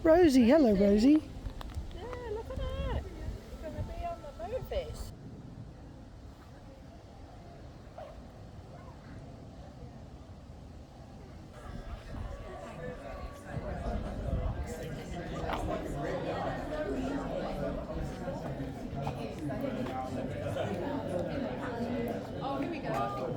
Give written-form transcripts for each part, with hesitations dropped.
Rosie, hello Rosie. Yeah, look at that. It's going to be on the movies. Oh, here we go.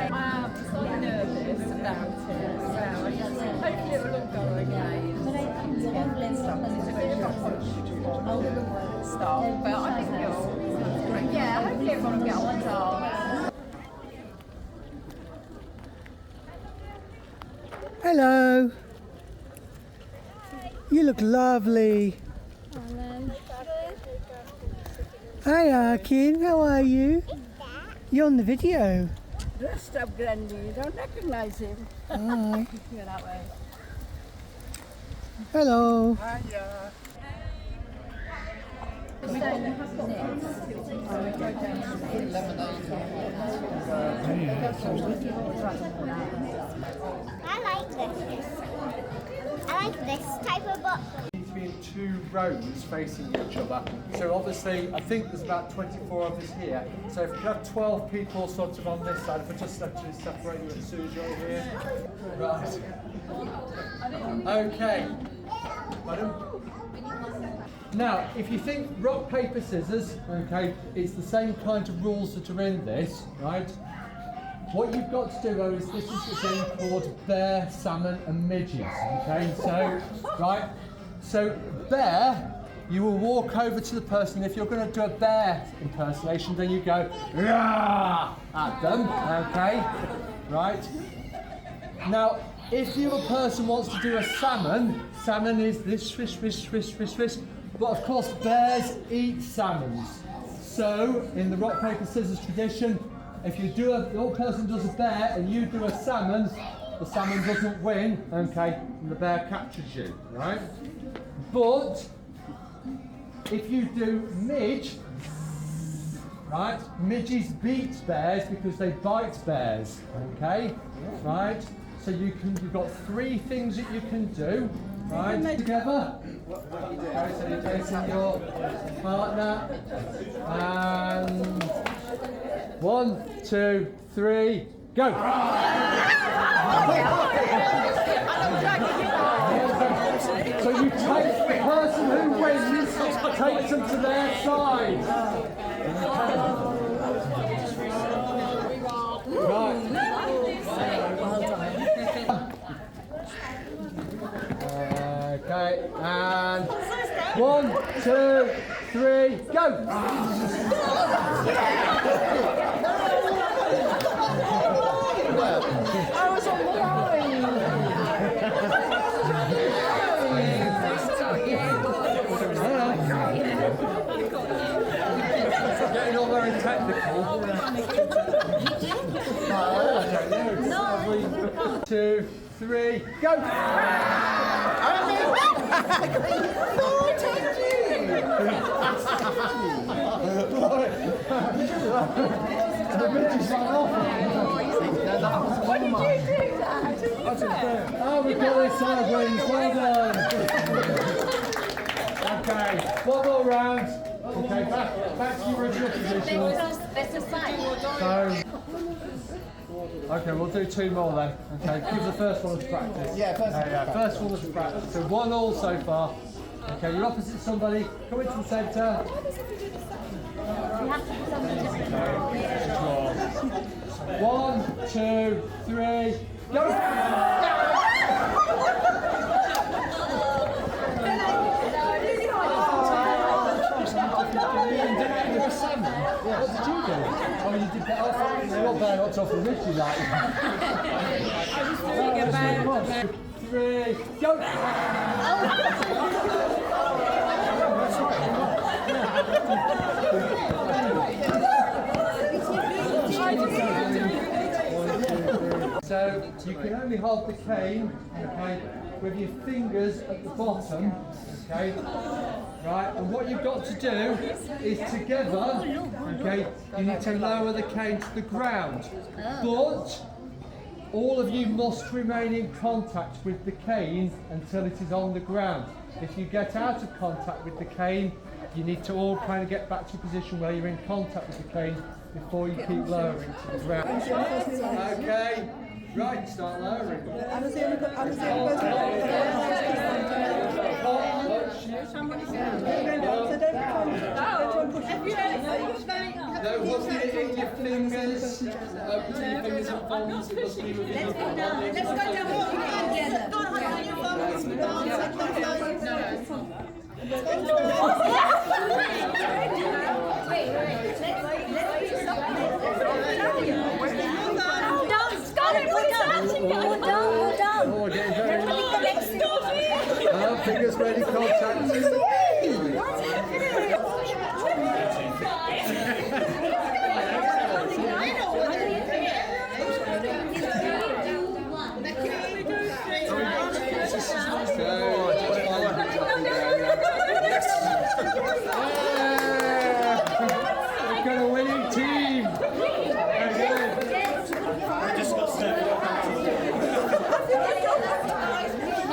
I'm slightly nervous about it, so hopefully it will all go okay. It's a bit of a push start, but I think it'll, yeah, hopefully everyone will get on well. Hello. You look lovely. Hi Arkin, how are you? You're on the video. Dressed up grandly, you don't recognise him. Hi. Go that way. Hello. Hiya. I like this. I like this type of book. Need to be in two rows facing each other. So obviously, I think there's about 24 of us here. So if you have 12 people sort of on this side, if I just actually separate you and Sujoy here. Right. Okay. Madam? Now, if you think rock, paper, scissors, okay, it's the same kind of rules that are in this, right? What you've got to do though is this is the game called bear, salmon and midges, okay? So, right, so bear, you will walk over to the person. If you're going to do a bear impersonation, then you go "Rah!" at them, okay? Right? Now, if the other person wants to do a salmon, salmon is this swish, swish, swish, swish, swish. But of course, bears eat salmons. So, in the rock, paper, scissors tradition, if you do the other person does a bear and you do a salmon, the salmon doesn't win, okay, and the bear captures you, right? But if you do midge, right, midges beat bears because they bite bears, okay, right? So you've got three things that you can do, right, together. Okay, so you're facing your partner, and 1, 2, 3, go! So you take the person who wins, takes them to their side. Right. Okay, and 1, 2, 3, go! I was on the line. Getting all very technical. No. 2, 3, go! The Midges ran off. What did you do, Dad? Oh, we got this sideways. Well done. Okay, one more round. Okay, back to your original position. So, okay, we'll do 2 more then. Okay, give the first one as practice. Yeah, first one. First one was practice. So 1-1 so far. Okay, you're opposite somebody. Come into the centre. One, two, three, go! Salmon? What did you do? Oh, you did that off. You're not bad off of Richie, like. I was doing about 3, go! So you can only hold the cane, okay, with your fingers at the bottom, okay, right, and what you've got to do is together, okay, you need to lower the cane to the ground, but all of you must remain in contact with the cane until it is on the ground. If you get out of contact with the cane, you need to all kind of get back to a position where you're in contact with the cane before you keep lowering to the ground. Okay, right, start lowering. No, wasn't it in your fingers? Open your fingers and thumbs. It must be within your thumbs. Let's go down together. Don't have your thumbs. Wait. Oh, we're getting very fingers ready, contact. We've got a winning team.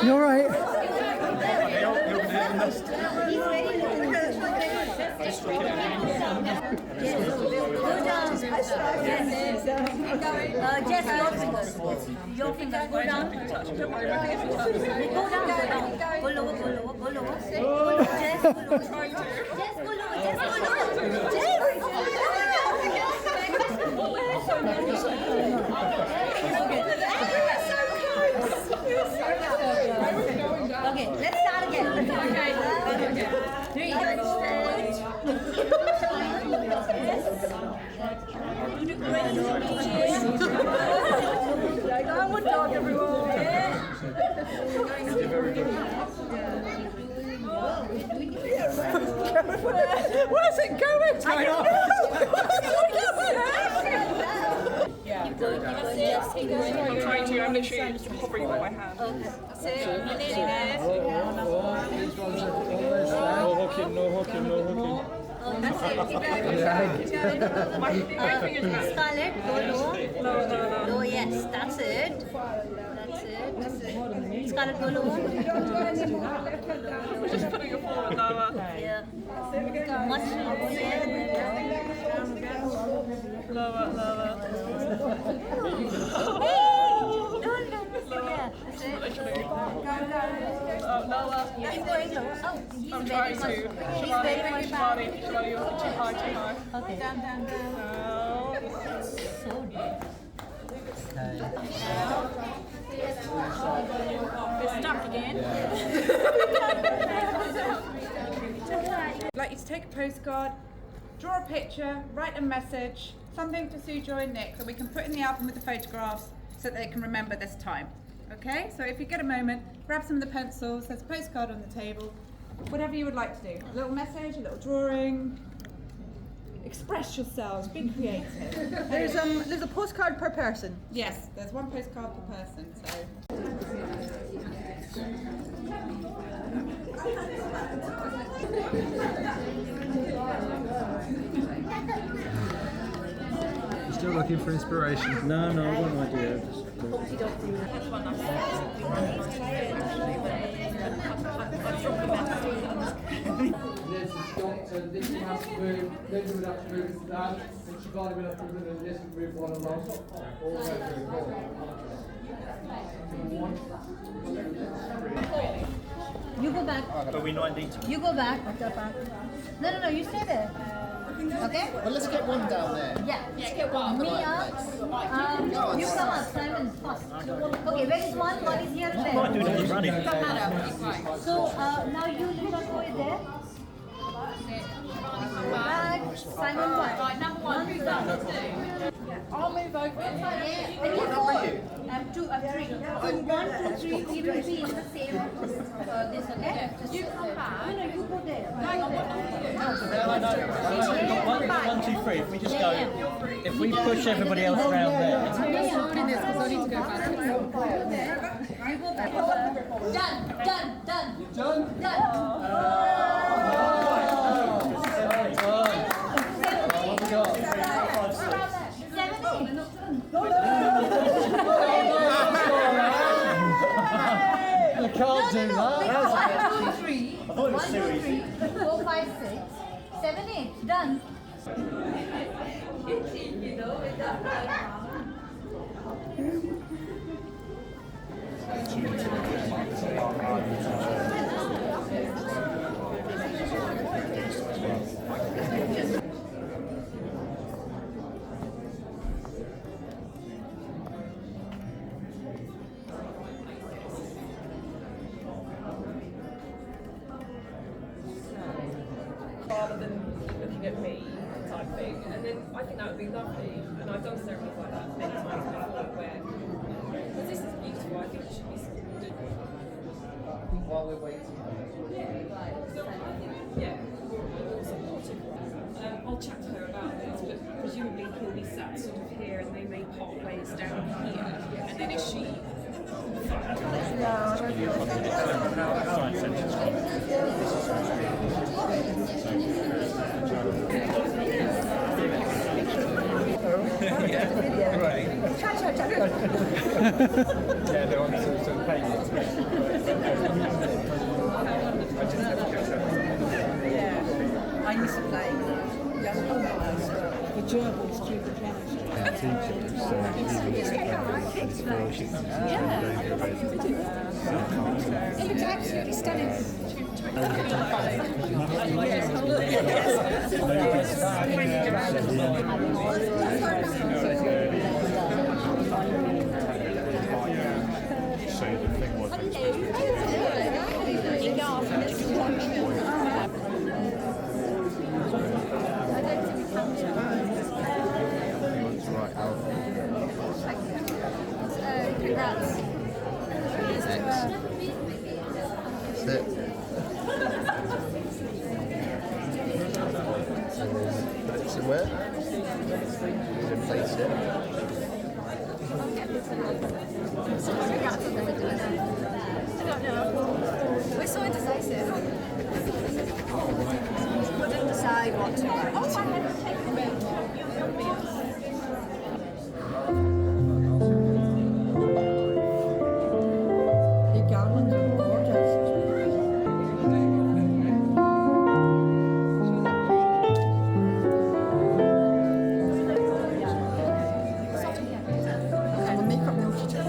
You all right? Just your fingers go down. Go down. Go lower. Just go Okay, let's start again. Downward dog, everyone. What is it going? Yeah. I'm trying to. I'm literally hovering with my hand. That's it. No hooking. My fingers back. Scarlett, go lower. Oh yes, that's it. Scarlett, go lower. Just putting your forward lower. Yeah. Much lower. Lower. Yeah, that's it. Lower. He's going lower. Oh, I'm trying to. He's very much bad. Shall you? Too high. Okay. Down. So deep. It's stuck again. I'd like you to take a postcard, draw a picture, write a message, something to Sujoy and Nick that we can put in the album with the photographs so that they can remember this time. Okay, so if you get a moment, grab some of the pencils, there's a postcard on the table, whatever you would like to do. A little message, a little drawing. Express yourselves, be creative. There's a postcard per person. Yes, there's one postcard per person, so. Still looking for inspiration? No, I've got no idea. This has got to So this would have to move, Linda would have to move into that, and Shivani would have to move, and this would move one along. All the way through. You go back. But we not need to. You go back. No, you stay there. Okay? Well, let's get one down there. Yeah. Me up. You come up, Simon, first. Okay, where is one? One is here and Might do there. that running. So now you little boy there. Back. Simon, back. Right, number one, who's that? I'll move over. And you four. I'm two, I'm three. So 1, 2, 3, we will be in the same this, okay? You come back. No, you go there. Hang on, what do you do? We've got 1, 2, 3. If we just go, if we push everybody else around there. You go back. Done. Done? What we got? 7, 8. You can't do that. 1, 2, 3. 1, 2, 3. 4, 5, 6. 7, 8. Done. Rather than looking at me type thing, and then I think that would be lovely. And I've done ceremonies like that many times before, where because this is beautiful. I think it should be good. While we're waiting. Yeah, more supportive. I'll chat to her about this, but presumably he'll be sat sort of here, and they may pop ways down here, and then is she? Yeah, right. Yeah, they're on some payments. I used to play the gerbils through the piano. It looks absolutely stunning. So the thing was, right out. Congrats. That's it. Put it somewhere. Replace it. I don't know. We're so indecisive. We didn't decide what to write. Oh, I had to take the bed. The garlands are gorgeous. And the makeup milky too.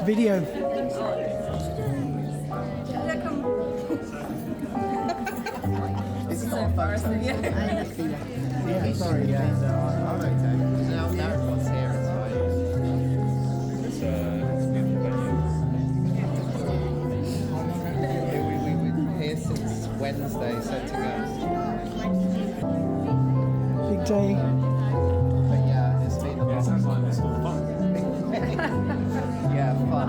video. This is not embarrassing. Yeah, sorry, yeah. I'm okay. Now everyone's here, it's fine. We've been here since Wednesday, setting up. Big day. But yeah, it's been Yeah, it sounds like this all fun. yeah, fun.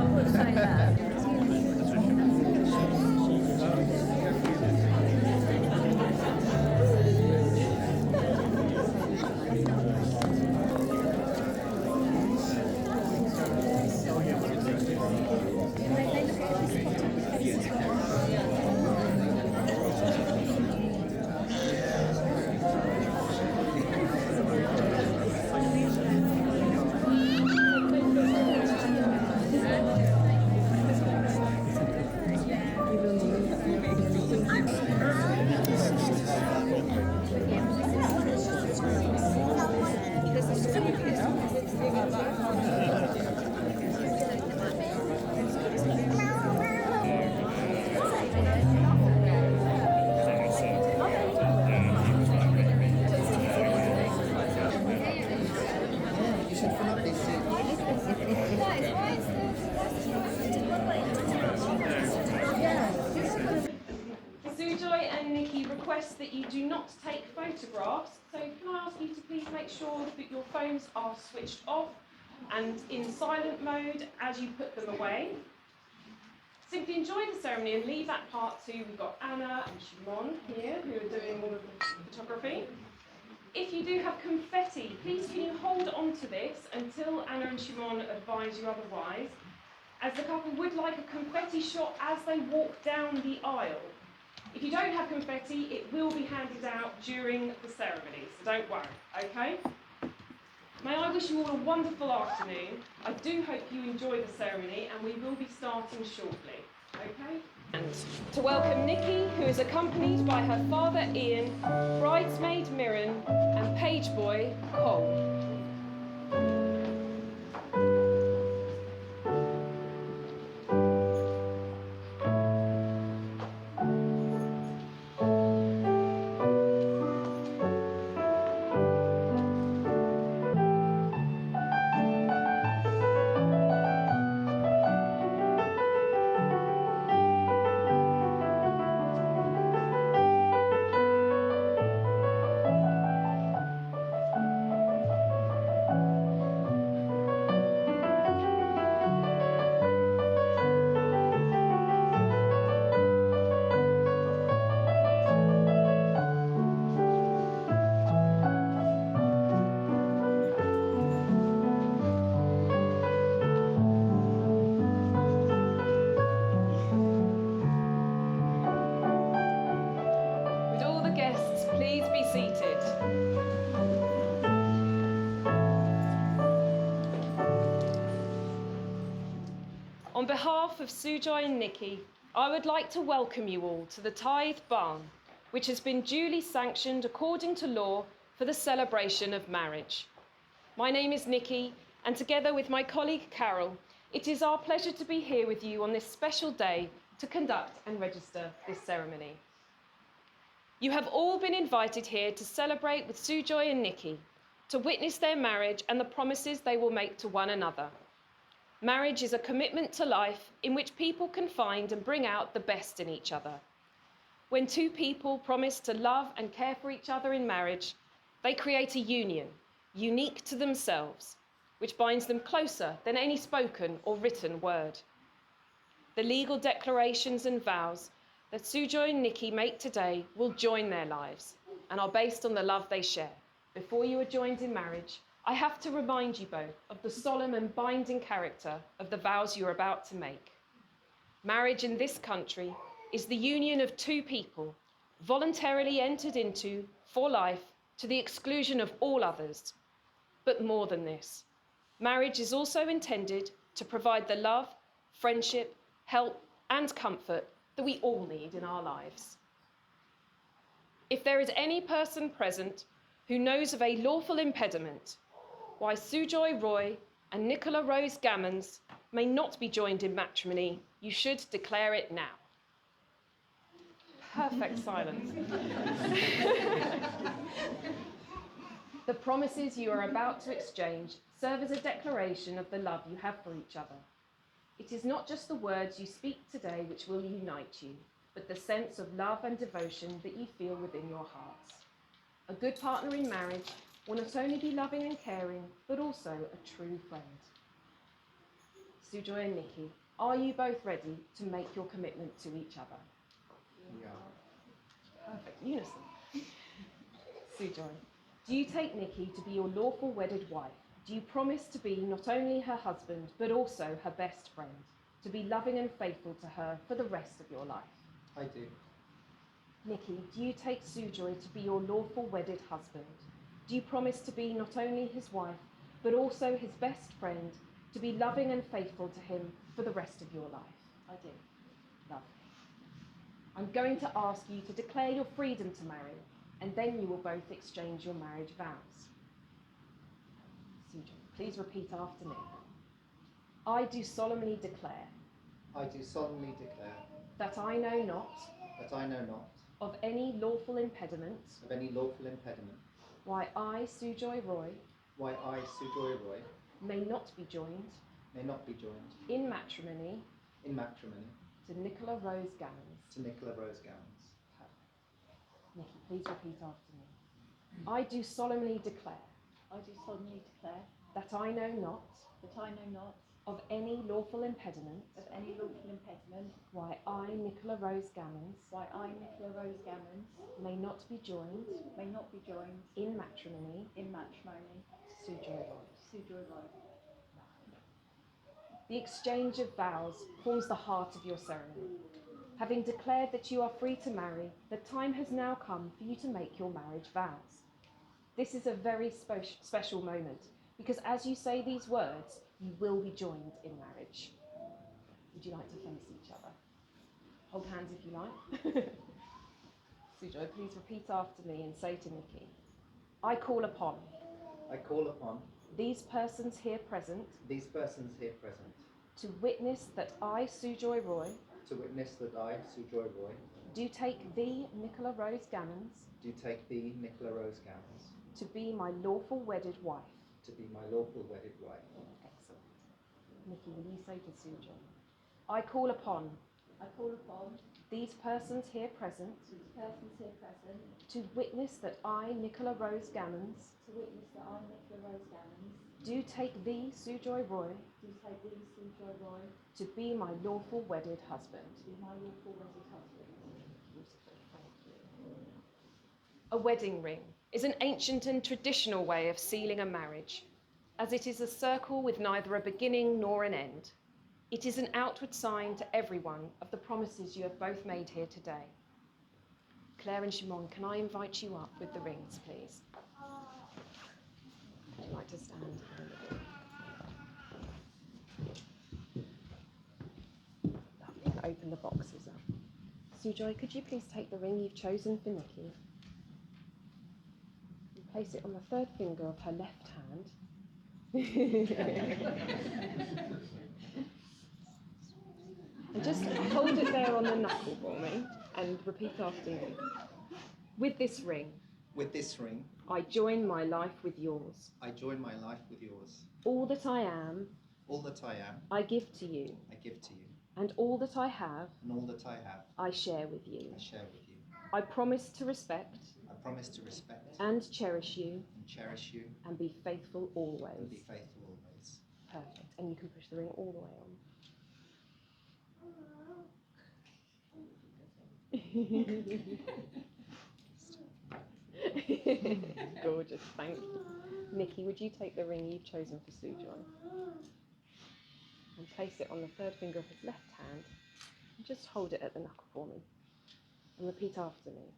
Sujoy and Nikki request that you do not take photographs, so can I ask you to please make sure that your phones are switched off and in silent mode as you put them away. Simply enjoy the ceremony and leave that part to, we've got Anna and Shimon here who are doing all of the photography. If you do have confetti, please can you hold on to this until Anna and Shimon advise you otherwise, as the couple would like a confetti shot as they walk down the aisle. If you don't have confetti, it will be handed out during the ceremony, so don't worry, okay? May I wish you all a wonderful afternoon. I do hope you enjoy the ceremony, and we will be starting shortly, okay? And to welcome Nikki, who is accompanied by her father Ian, bridesmaid Mirren, and page boy Cole. On behalf of Sujoy and Nikki, I would like to welcome you all to the Tithe barn, which has been duly sanctioned according to law for the celebration of marriage. My name is Nikki, and together with my colleague Carol, it is our pleasure to be here with you on this special day to conduct and register this ceremony. You have all been invited here to celebrate with Sujoy and Nikki, to witness their marriage and the promises they will make to one another. Marriage is a commitment to life in which people can find and bring out the best in each other. When two people promise to love and care for each other in marriage, they create a union, unique to themselves, which binds them closer than any spoken or written word. The legal declarations and vows that Sujoy and Nikki make today will join their lives and are based on the love they share. Before you are joined in marriage, I have to remind you both of the solemn and binding character of the vows you're about to make. Marriage in this country is the union of two people, voluntarily entered into for life to the exclusion of all others. But more than this, marriage is also intended to provide the love, friendship, help, and comfort that we all need in our lives. If there is any person present who knows of a lawful impediment why Sujoy Roy and Nicola Rose Gammons may not be joined in matrimony, you should declare it now. Perfect silence. The promises you are about to exchange serve as a declaration of the love you have for each other. It is not just the words you speak today which will unite you, but the sense of love and devotion that you feel within your hearts. A good partner in marriage will not only be loving and caring, but also a true friend. Sujoy and Nikki, are you both ready to make your commitment to each other? Yeah. Perfect unison. Sujoy, do you take Nikki to be your lawful wedded wife? Do you promise to be not only her husband, but also her best friend, to be loving and faithful to her for the rest of your life? I do. Nikki, do you take Sujoy to be your lawful wedded husband? Do you promise to be not only his wife, but also his best friend, to be loving and faithful to him for the rest of your life? I do. Lovely. I'm going to ask you to declare your freedom to marry, and then you will both exchange your marriage vows. Sujoy, please repeat after me. I do solemnly declare I do solemnly declare that I know not that I know not of any lawful impediment of any lawful impediment why I, Sujoy Roy, why I, Sujoy Roy, may not be joined may not be joined in matrimony in matrimony to Nicola Rose Gammons. to Nicola Rose Gammons. Nikki, please repeat after me. I do solemnly declare I do solemnly declare that I know not that I know not of any lawful impediment of any lawful impediment why I, Nicola Rose Gammons, why I, Nicola Rose Gammons, may not be joined may not be joined in matrimony in matrimony to Sujoy Roy. Sujoy Roy. The exchange of vows forms the heart of your ceremony. Having declared that you are free to marry, the time has now come for you to make your marriage vows. This is a very special moment, because as you say these words, you will be joined in marriage. Would you like to face each other? Hold hands if you like. Sujoy, please repeat after me and say to Nikki, I call upon I call upon these persons here present these persons here present to witness that I, Sujoy Roy, to witness that I, Sujoy Roy, do take thee, Nicola Rose Gammons, do take thee, Nicola Rose Gammons, to be my lawful wedded wife. to be my lawful wedded wife. Excellent. Nikki, will you say to Sujoy, I call upon I call upon these persons here present these persons here present to witness that I, Nicola Rose Gammons, to witness that I, Nicola Rose Gammons, do take thee, Sujoy Roy, do take thee, Sujoy Roy, to be my lawful wedded husband. to be my lawful wedded husband. Beautiful, thank you. A wedding ring is an ancient and traditional way of sealing a marriage, as it is a circle with neither a beginning nor an end. It is an outward sign to everyone of the promises you have both made here today. Claire and Shimon, can I invite you up with the rings, please? Would you like to stand? Lovely. Open the boxes up. Sujoy, could you please take the ring you've chosen for Nikki and place it on the third finger of her left hand? And just hold it there on the knuckle for me and repeat after me. With this ring, With this ring, I join my life with yours. I join my life with yours. All that I am, All that I am, I give to you, I give to you, and all that I have, and all that I have, I share with you. I share with you. I promise to respect I promise to respect and cherish you and cherish you and be faithful always. and be faithful always. Perfect. And you can push the ring all the way on. Gorgeous, thank you. Nikki, would you take the ring you've chosen for Sujoy and place it on the third finger of his left hand and just hold it at the knuckle for me and repeat after me.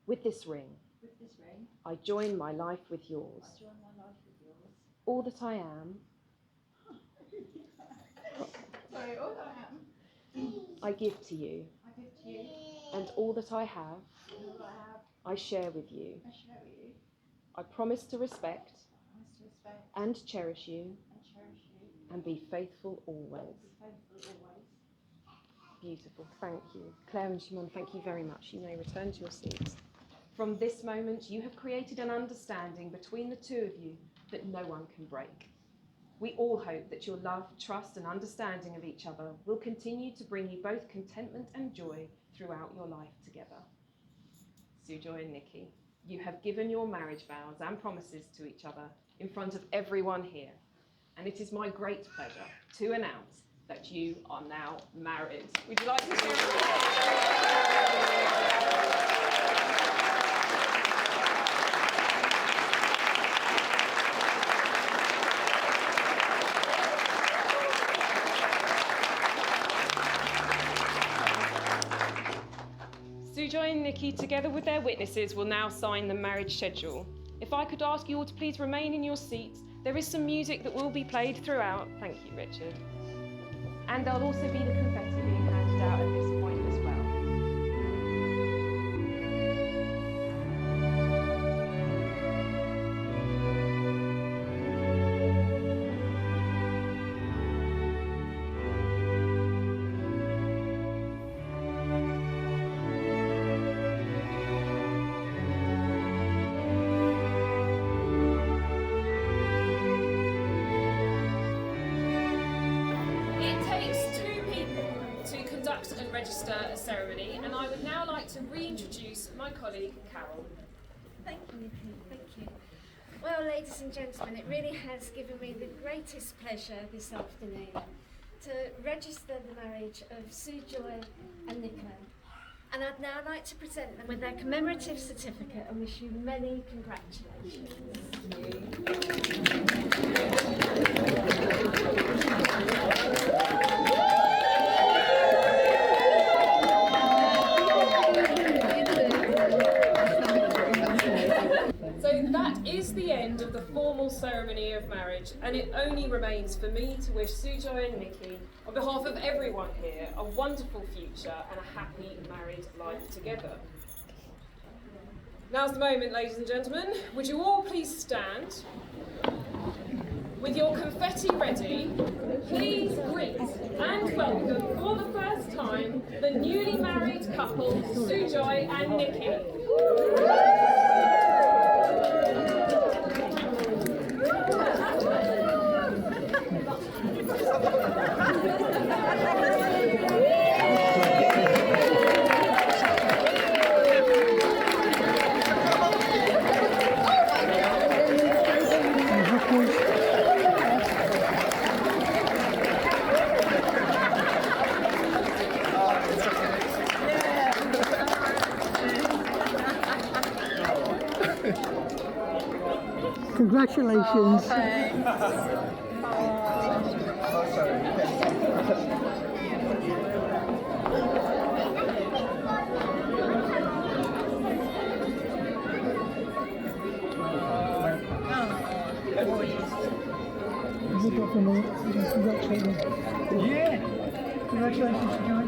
With this ring, With this ring, I join my life with yours. I join my life with yours. All that I am, Sorry, all that I am, I give to you, I give to you, and all that I have, and all that I have, I share with you. I share with you. I promise to respect I promise to respect and cherish you and and be faithful always. Beautiful, thank you. Claire and Shimon, thank you very much. You may return to your seats. From this moment, you have created an understanding between the two of you that no one can break. We all hope that your love, trust, and understanding of each other will continue to bring you both contentment and joy throughout your life together. Sujoy and Nikki, you have given your marriage vows and promises to each other in front of everyone here, and it is my great pleasure to announce that you are now married. Would you like to share with Sujoy and Nikki, together with their witnesses, will now sign the marriage schedule. If I could ask you all to please remain in your seats, there is some music that will be played throughout. Thank you, Richard. And there'll also be the confetti being handed out at this point as well. And register a ceremony, and I would now like to reintroduce my colleague Carol. Thank you, Nikki. Thank you. Well, ladies and gentlemen, it really has given me the greatest pleasure this afternoon to register the marriage of Sujoy and Nikki. And I'd now like to present them with their commemorative certificate and wish you many congratulations. That is the end of the formal ceremony of marriage, and it only remains for me to wish Sujoy and Nikki, on behalf of everyone here, a wonderful future and a happy married life together. Now's the moment, ladies and gentlemen. Would you all please stand? With your confetti ready, please greet and welcome for the first time the newly married couple, Sujoy and Nikki. Congratulations. Yeah. Congratulations, John.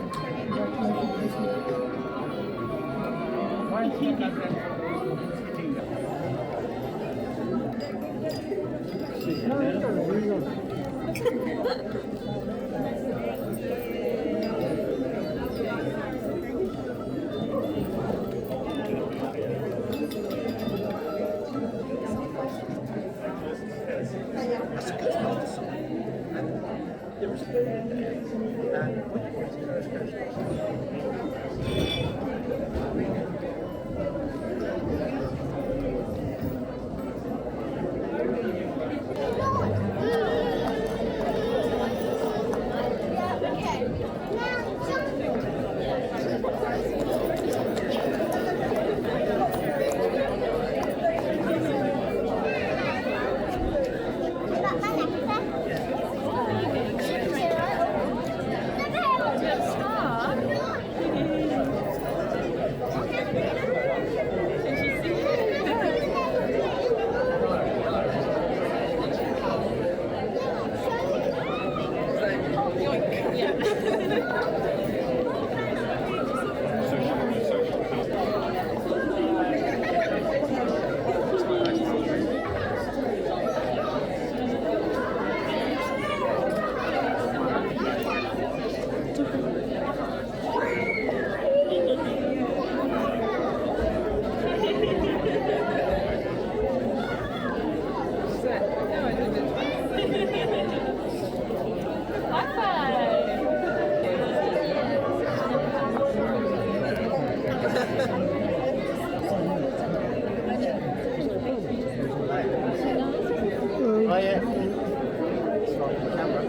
Play it. It's not in the camera.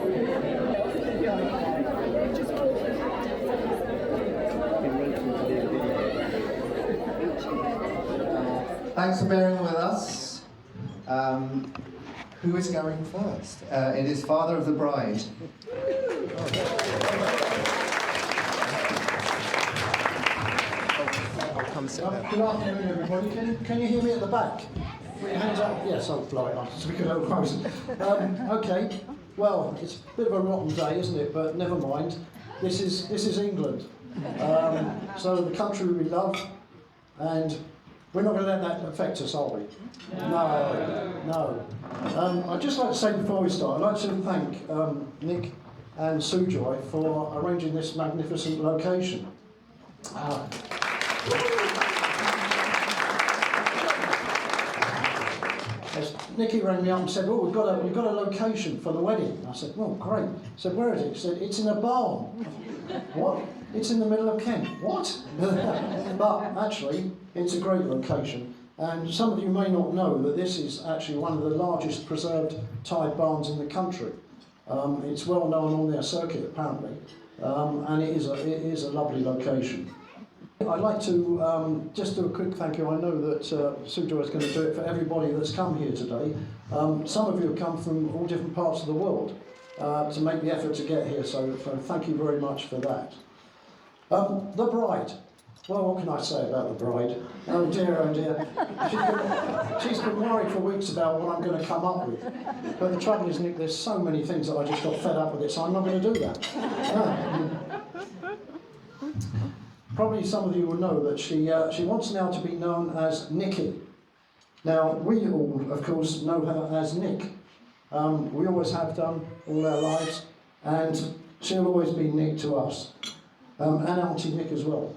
Thanks for bearing with us. Who is going first? It is father of the bride. I'll come sit there. Good afternoon, everybody. Can you hear me at the back? Put your hands up. Yes, I'll fly it on so we can all close. Okay. Well, it's a bit of a rotten day, isn't it? But never mind. This is England. So the country we love, and we're not going to let that affect us, are we? No. I'd just like to say before we start, I'd like to thank Nick and Sujoy for arranging this magnificent location. As Nikki rang me up and said, "Oh, we've got a location for the wedding." I said, "Oh, great." I said, "Where is it?" He said, "It's in a barn." What? It's in the middle of Kent. What? But actually, it's a great location. And some of you may not know that this is actually one of the largest preserved Tithe barns in the country. It's well known on their circuit, apparently, and it is a lovely location. I'd like to just do a quick thank you. I know that Sujoy is going to do it for everybody that's come here today. Some of you have come from all different parts of the world to make the effort to get here, so thank you very much for that. The bride. Well, what can I say about the bride? Oh dear. She's been worried for weeks about what I'm going to come up with. But the trouble is, Nick, there's so many things that I just got fed up with it, so I'm not going to do that. Probably some of you will know that she wants now to be known as Nikki. Now, we all, of course, know her as Nick. We always have done all our lives, and she'll always be Nick to us. And Auntie Nick as well.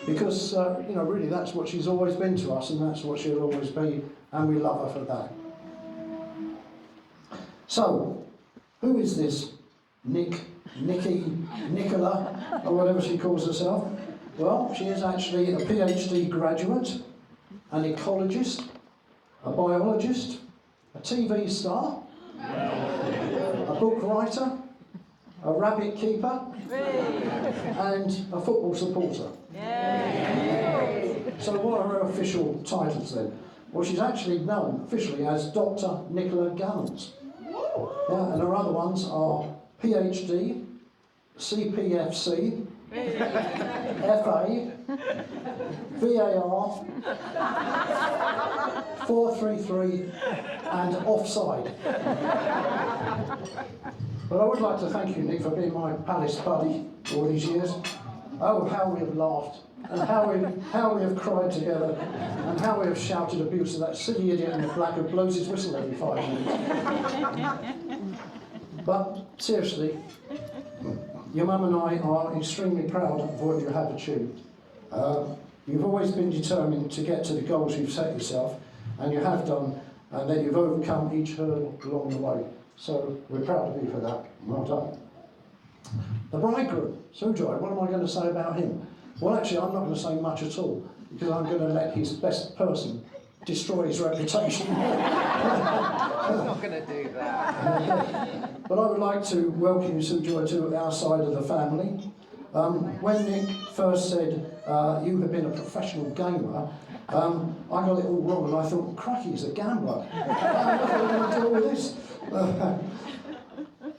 Because, really that's what she's always been to us, and that's what she'll always be, and we love her for that. So, who is this Nikki, Nicola, or whatever she calls herself? Well, she is actually a PhD graduate, an ecologist, a biologist, a TV star, a book writer, a rabbit keeper, and a football supporter. So what are her official titles then? Well, she's actually known officially as Dr. Nicola Garlands. Yeah, and her other ones are PhD, CPFC, FA, VAR, 433, and offside. But I would like to thank you, Nick, for being my palace buddy all these years. Oh, how we have laughed, and how we have cried together, and how we have shouted abuse to that silly idiot in the black who blows his whistle every 5 minutes. But seriously, your mum and I are extremely proud of what you have achieved. You've always been determined to get to the goals you've set yourself, and you have done, and that you've overcome each hurdle along the way. So we're proud of you for that. Well done. The bridegroom, Sujoy, what am I going to say about him? Well, actually, I'm not going to say much at all, because I'm going to let his best person destroy his reputation. I'm not going to do that. But I would like to welcome you, Sujoy, to our side of the family. When Nick first said you have been a professional gamer, I got it all wrong, and I thought, cracky, he's a gambler. How am I going to deal with this?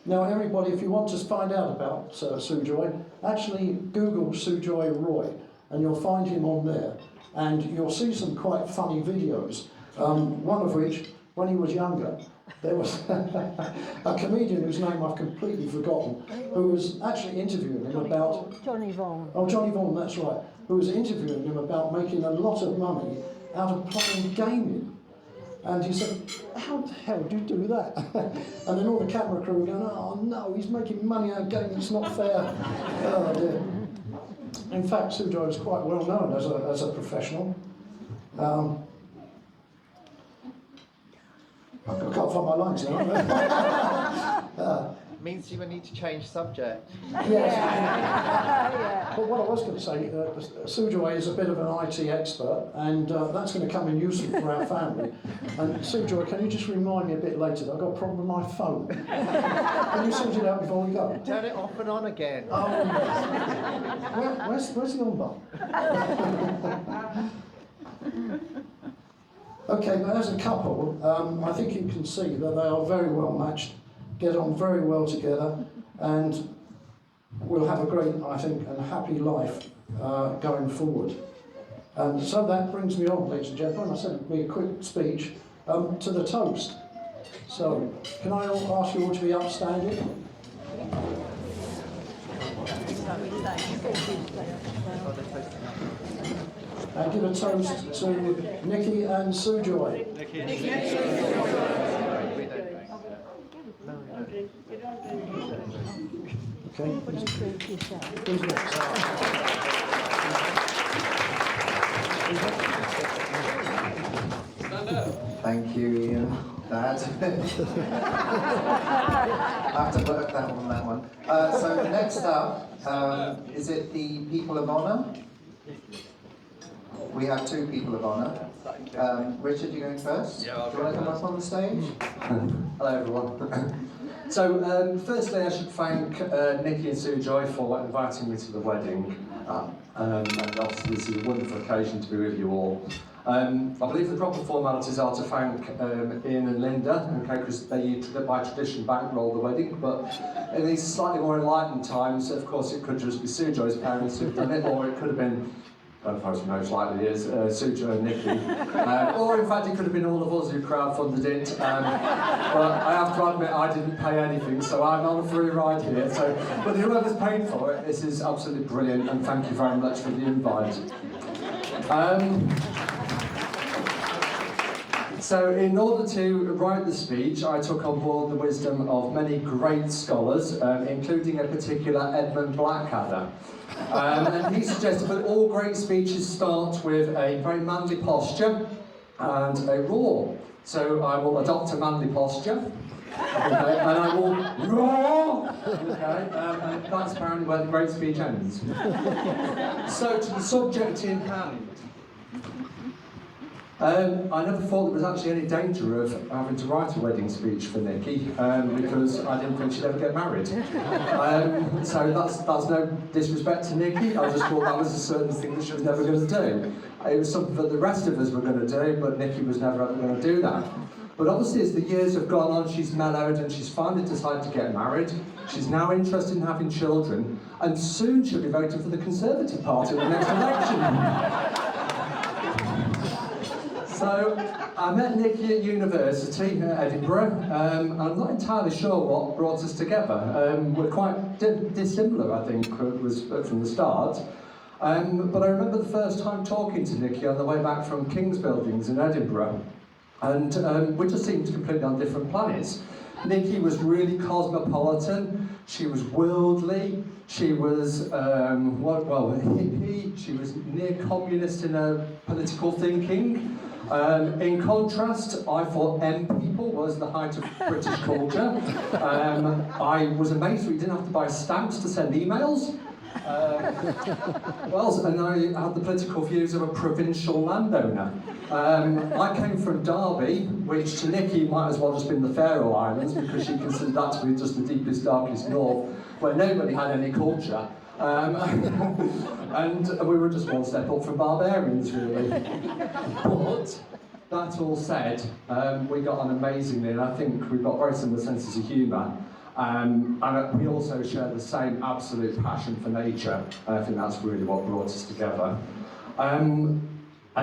Now, everybody, if you want to find out about Sujoy, actually Google Sujoy Roy, and you'll find him on there. And you'll see some quite funny videos, one of which, when he was younger, there was a comedian whose name I've completely forgotten, who was actually interviewing him about... Johnny Vaughan. Oh, Johnny Vaughan, that's right. Who was interviewing him about making a lot of money out of playing gaming. And he said, how the hell do you do that? And then all the camera crew were going, oh no, he's making money out of gaming, it's not fair. Oh dear. In fact, Sujoy is quite well known as a professional. I can't find my lines now. Means you will need to change subject. Yes. But what I was going to say, Sujoy is a bit of an IT expert, and that's going to come in useful for our family. And Sujoy, can you just remind me a bit later that I've got a problem with my phone? Can you sort it out before we go? Turn it off and on again. Oh, yes. Where's the on button? Okay, but as a couple, I think you can see that they are very well matched, get on very well together, and will have a great, I think, and happy life going forward. And so that brings me on, ladies and gentlemen. I said it would be a quick speech to the toast. So, can I ask you all to be upstanding? And give a toast to Nikki and Sujoy. Okay. Who's next? Thank you, Ian. Dad. I have to work that on that one. So next up, is it the People of Honour? We have two people of honour. Richard, you going first? Yeah, do you want to come up on the stage? Hello everyone. So firstly I should thank Nikki and Sujoy for inviting me to the wedding. And obviously this is a wonderful occasion to be with you all. I believe the proper formalities are to thank Ian and Linda, okay, because they by tradition bankroll the wedding, but in these slightly more enlightened times, of course it could just be Sujoy's parents who've done it, or it could have been, most likely is, Sujoy and Nikki. Or in fact it could have been all of us who crowdfunded it. But I have to admit I didn't pay anything, so I'm on a free ride here. So, but whoever's paid for it, this is absolutely brilliant, and thank you very much for the invite. So in order to write the speech, I took on board the wisdom of many great scholars, including a particular Edmund Blackadder. And he suggested that all great speeches start with a very manly posture and a roar. So I will adopt a manly posture, okay, and I will roar, okay, and that's apparently where the great speech ends. So to the subject in hand. I never thought there was actually any danger of having to write a wedding speech for Nikki, because I didn't think she'd ever get married. So that's no disrespect to Nikki, I just thought that was a certain thing that she was never going to do. It was something that the rest of us were going to do, but Nikki was never ever going to do that. But obviously as the years have gone on, she's mellowed and she's finally decided to get married. She's now interested in having children, and soon she'll be voting for the Conservative Party in the next election. So, I met Nikki at university at Edinburgh, and I'm not entirely sure what brought us together. We're quite dissimilar, I think, was from the start. But I remember the first time talking to Nikki on the way back from King's Buildings in Edinburgh, and we just seemed completely on different planets. Nikki was really cosmopolitan, she was worldly, she was, hippie, she was near communist in her political thinking. In contrast, I thought M people was the height of British culture. I was amazed we didn't have to buy stamps to send emails. And I had the political views of a provincial landowner. I came from Derby, which to Nikki might as well just been the Faroe Islands, because she considered that to be just the deepest, darkest north, where nobody had any culture. And we were just one step up from barbarians, really. But that all said, we got on amazingly, and I think we've got very similar senses of humour. And we also share the same absolute passion for nature, and I think that's really what brought us together. And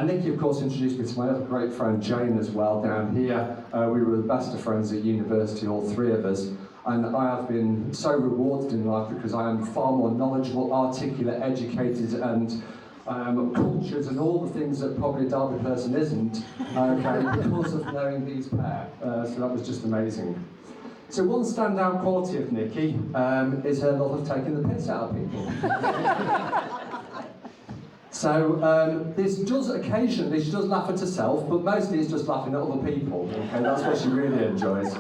Nikki, of course, introduced me to my other great friend Jayne as well down here. We were the best of friends at university, all three of us. And I have been so rewarded in life because I am far more knowledgeable, articulate, educated, and cultured, and all the things that probably a Derby person isn't, okay, because of knowing these pair. So that was just amazing. So one standout quality of Nikki is her love of taking the piss out of people. So this does occasionally, she does laugh at herself, but mostly it's just laughing at other people. Okay, that's what she really enjoys.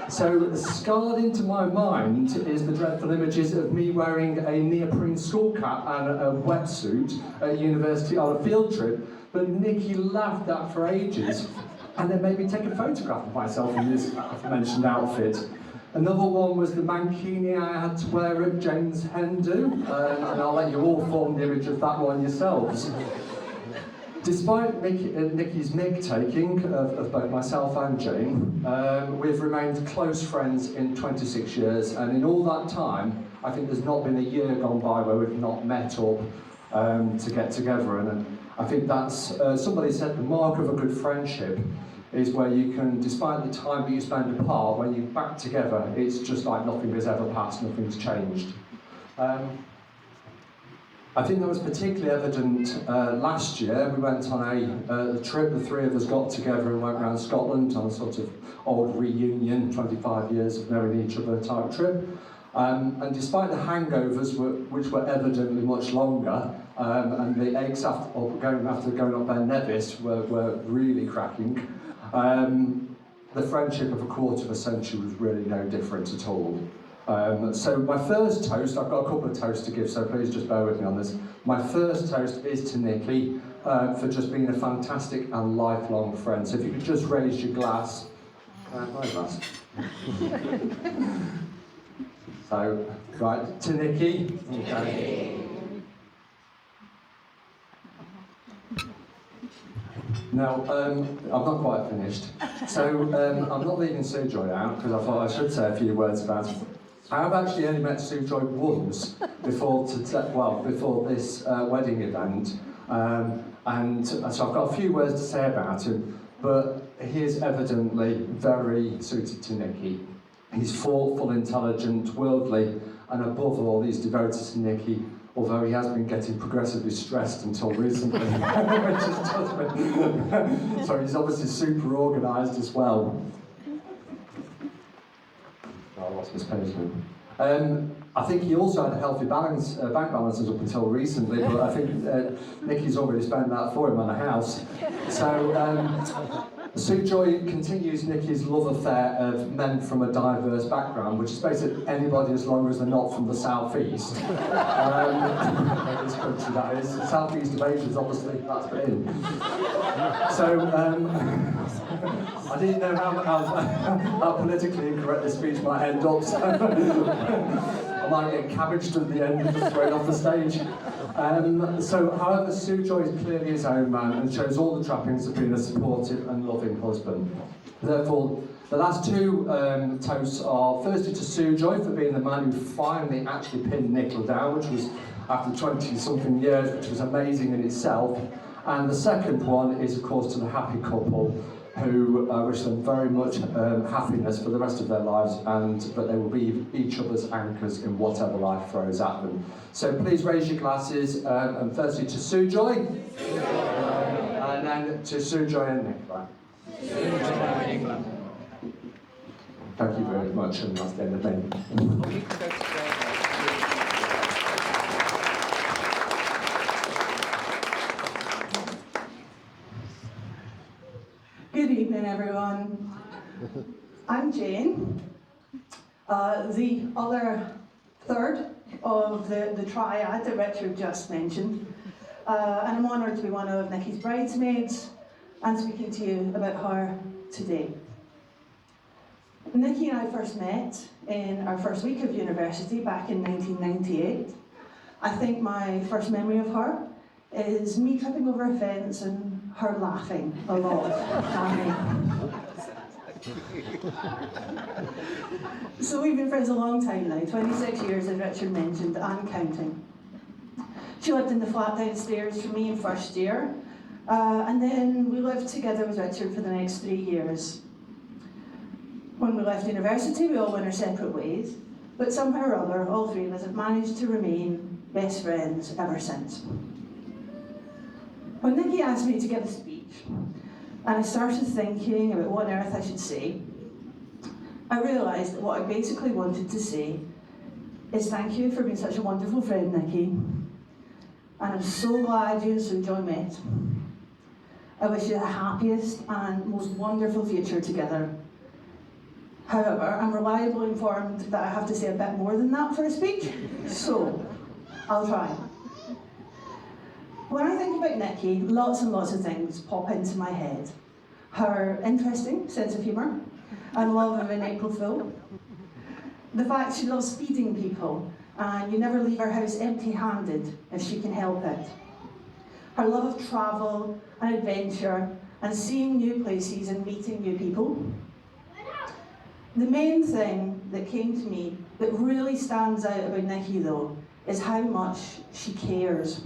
So scarred into my mind is the dreadful images of me wearing a neoprene skull cap and a wetsuit at university on a field trip, but Nikki laughed at for ages, and then made me take a photograph of myself in this aforementioned outfit. Another one was the mankini I had to wear at Jayne's hen do, and I'll let you all form the image of that one yourselves. Despite Nikki's mick-taking of both myself and Jayne, we've remained close friends in 26 years, and in all that time, I think there's not been a year gone by where we've not met up to get together, and I think that's, somebody said the mark of a good friendship is where you can, despite the time that you spend apart, when you're back together, it's just like nothing has ever passed, nothing's changed. I think that was particularly evident last year. We went on a trip, the three of us got together and went around Scotland on a sort of old reunion, 25 years of knowing each other type trip. And despite the hangovers, which were evidently much longer, and the aches after going up Ben Nevis were really cracking, the friendship of a quarter of a century was really no different at all. So my first toast, I've got a couple of toasts to give, so please just bear with me on this. My first toast is to Nikki for just being a fantastic and lifelong friend. So if you could just raise your glass. My glass. So, right, to Nikki. Okay. Now, I'm not quite finished. So, I'm not leaving Sujoy out, because I thought I should say a few words about it. I have actually only met Sujoy once before this wedding event, and so I've got a few words to say about him, but he is evidently very suited to Nikki. He's thoughtful, intelligent, worldly, and above all, he's devoted to Nikki, although he has been getting progressively stressed until recently, which is Dustman. So he's obviously super organised as well. I lost his page now. I think he also had a healthy bank balances up until recently, but I think Nikki's already spent that for him on a house. So Sujoy continues Nikki's love affair of men from a diverse background, which is basically anybody as long as they're not from the southeast. This country, that is. The southeast of Asia is obviously, that's been. So, I didn't know how politically incorrect this speech might end up, so I might get cabbaged at the end and just thrown off the stage. However, Sujoy is clearly his own man and shows all the trappings of being a supportive and loving husband. Therefore, the last two toasts are firstly to Sujoy for being the man who finally actually pinned Nicola down, which was after 20-something years, which was amazing in itself. And the second one is, of course, to the happy couple, who wish them very much happiness for the rest of their lives, and that they will be each other's anchors in whatever life throws at them. So please raise your glasses, and firstly to Sujoy, and then to Sujoy and Nikki. Thank you very much, and that's the end of me. Good evening, everyone. I'm Jayne, the other third of the triad that Richard just mentioned, and I'm honoured to be one of Nikki's bridesmaids and speaking to you about her today. Nikki and I first met in our first week of university back in 1998. I think my first memory of her is me tripping over a fence and her laughing a lot at me. So we've been friends a long time now, 26 years as Richard mentioned, and counting. She lived in the flat downstairs from me in first year, and then we lived together with Richard for the next 3 years. When we left university, we all went our separate ways, but somehow or other, all three of us have managed to remain best friends ever since. When Nikki asked me to give a speech, and I started thinking about what on earth I should say, I realised that what I basically wanted to say is thank you for being such a wonderful friend, Nikki, and I'm so glad you and Sujoy met. I wish you the happiest and most wonderful future together. However, I'm reliably informed that I have to say a bit more than that for a speech, so I'll try. When I think about Nikki, lots and lots of things pop into my head. Her interesting sense of humour and love of an April Fool. The fact she loves feeding people and you never leave her house empty-handed if she can help it. Her love of travel and adventure and seeing new places and meeting new people. The main thing that came to me that really stands out about Nikki though is how much she cares.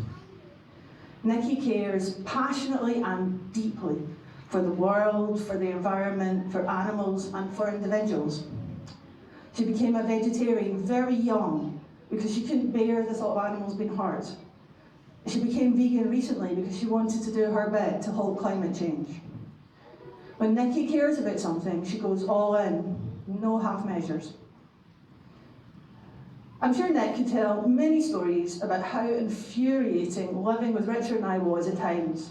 Nikki cares passionately and deeply for the world, for the environment, for animals and for individuals. She became a vegetarian very young because she couldn't bear the thought of animals being hurt. She became vegan recently because she wanted to do her bit to halt climate change. When Nikki cares about something, she goes all in, no half measures. I'm sure Nick could tell many stories about how infuriating living with Richard and I was at times.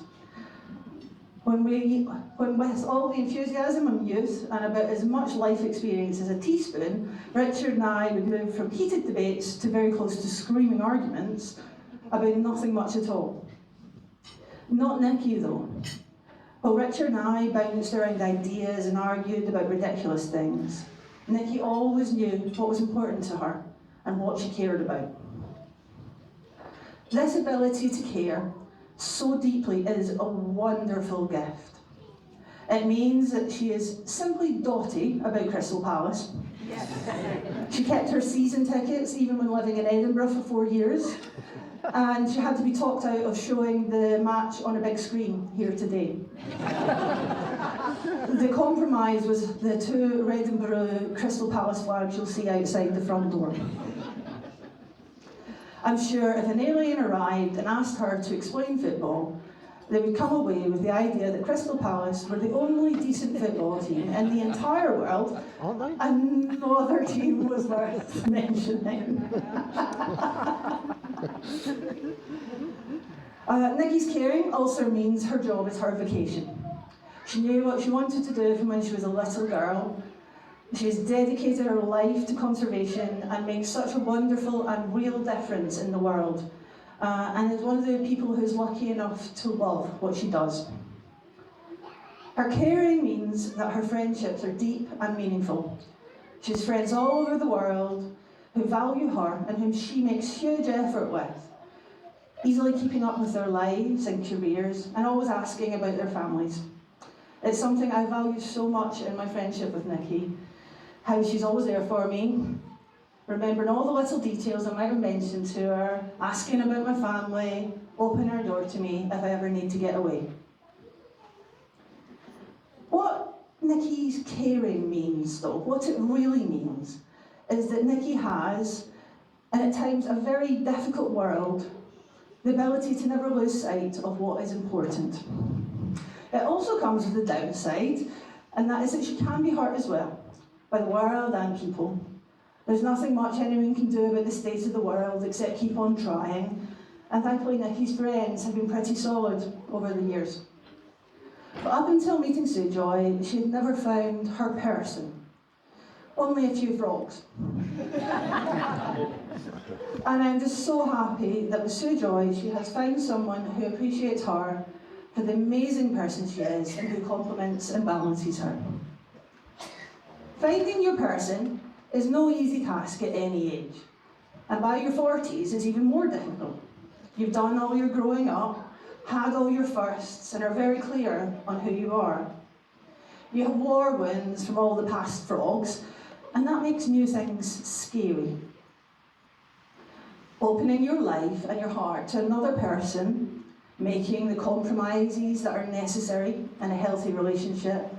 When with all the enthusiasm of youth and about as much life experience as a teaspoon, Richard and I would move from heated debates to very close to screaming arguments about nothing much at all. Not Nikki though. While Richard and I bounced around ideas and argued about ridiculous things, Nikki always knew what was important to her and what she cared about. This ability to care so deeply is a wonderful gift. It means that she is simply dotty about Crystal Palace. She kept her season tickets even when living in Edinburgh for 4 years, and she had to be talked out of showing the match on a big screen here today. The compromise was the 2 red and blue Crystal Palace flags you'll see outside the front door. I'm sure if an alien arrived and asked her to explain football, they would come away with the idea that Crystal Palace were the only decent football team in the entire world, and no other team was worth mentioning. Nikki's caring also means her job is her vocation. She knew what she wanted to do from when she was a little girl. She has dedicated her life to conservation and makes such a wonderful and real difference in the world, and is one of the people who's lucky enough to love what she does. Her caring means that her friendships are deep and meaningful. She has friends all over the world who value her and whom she makes huge effort with, easily keeping up with their lives and careers and always asking about their families. It's something I value so much in my friendship with Nikki, how she's always there for me, remembering all the little details I might have mentioned to her, asking about my family, opening her door to me if I ever need to get away. What Nikki's caring means though, what it really means, is that Nikki has, and at times a very difficult world, the ability to never lose sight of what is important. It also comes with a downside, and that is that she can be hurt as well, by the world and people. There's nothing much anyone can do about the state of the world except keep on trying, and thankfully Nikki's friends have been pretty solid over the years. But up until meeting Sujoy, she had never found her person. Only a few frogs. And I'm just so happy that with Sujoy she has found someone who appreciates her for the amazing person she is and who compliments and balances her. Finding your person is no easy task at any age, and by your 40s is even more difficult. You've done all your growing up, had all your firsts, and are very clear on who you are. You have war wounds from all the past frogs, and that makes new things scary. Opening your life and your heart to another person, making the compromises that are necessary in a healthy relationship,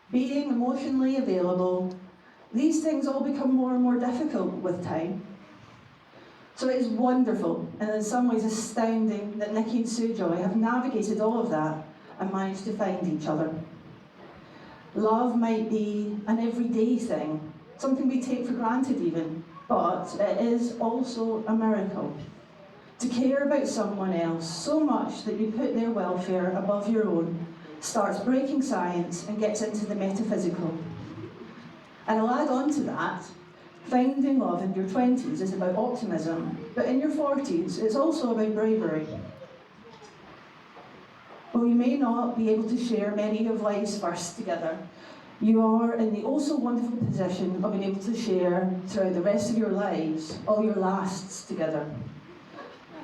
being emotionally available, these things all become more and more difficult with time. So it is wonderful and in some ways astounding that Nikki and Sujoy have navigated all of that and managed to find each other. Love might be an everyday thing, something we take for granted even, but it is also a miracle. To care about someone else so much that you put their welfare above your own starts breaking science and gets into the metaphysical. And I'll add on to that, finding love in your 20s is about optimism, but in your 40s it's also about bravery. While you may not be able to share many of life's firsts together, you are in the also wonderful position of being able to share throughout the rest of your lives all your lasts together.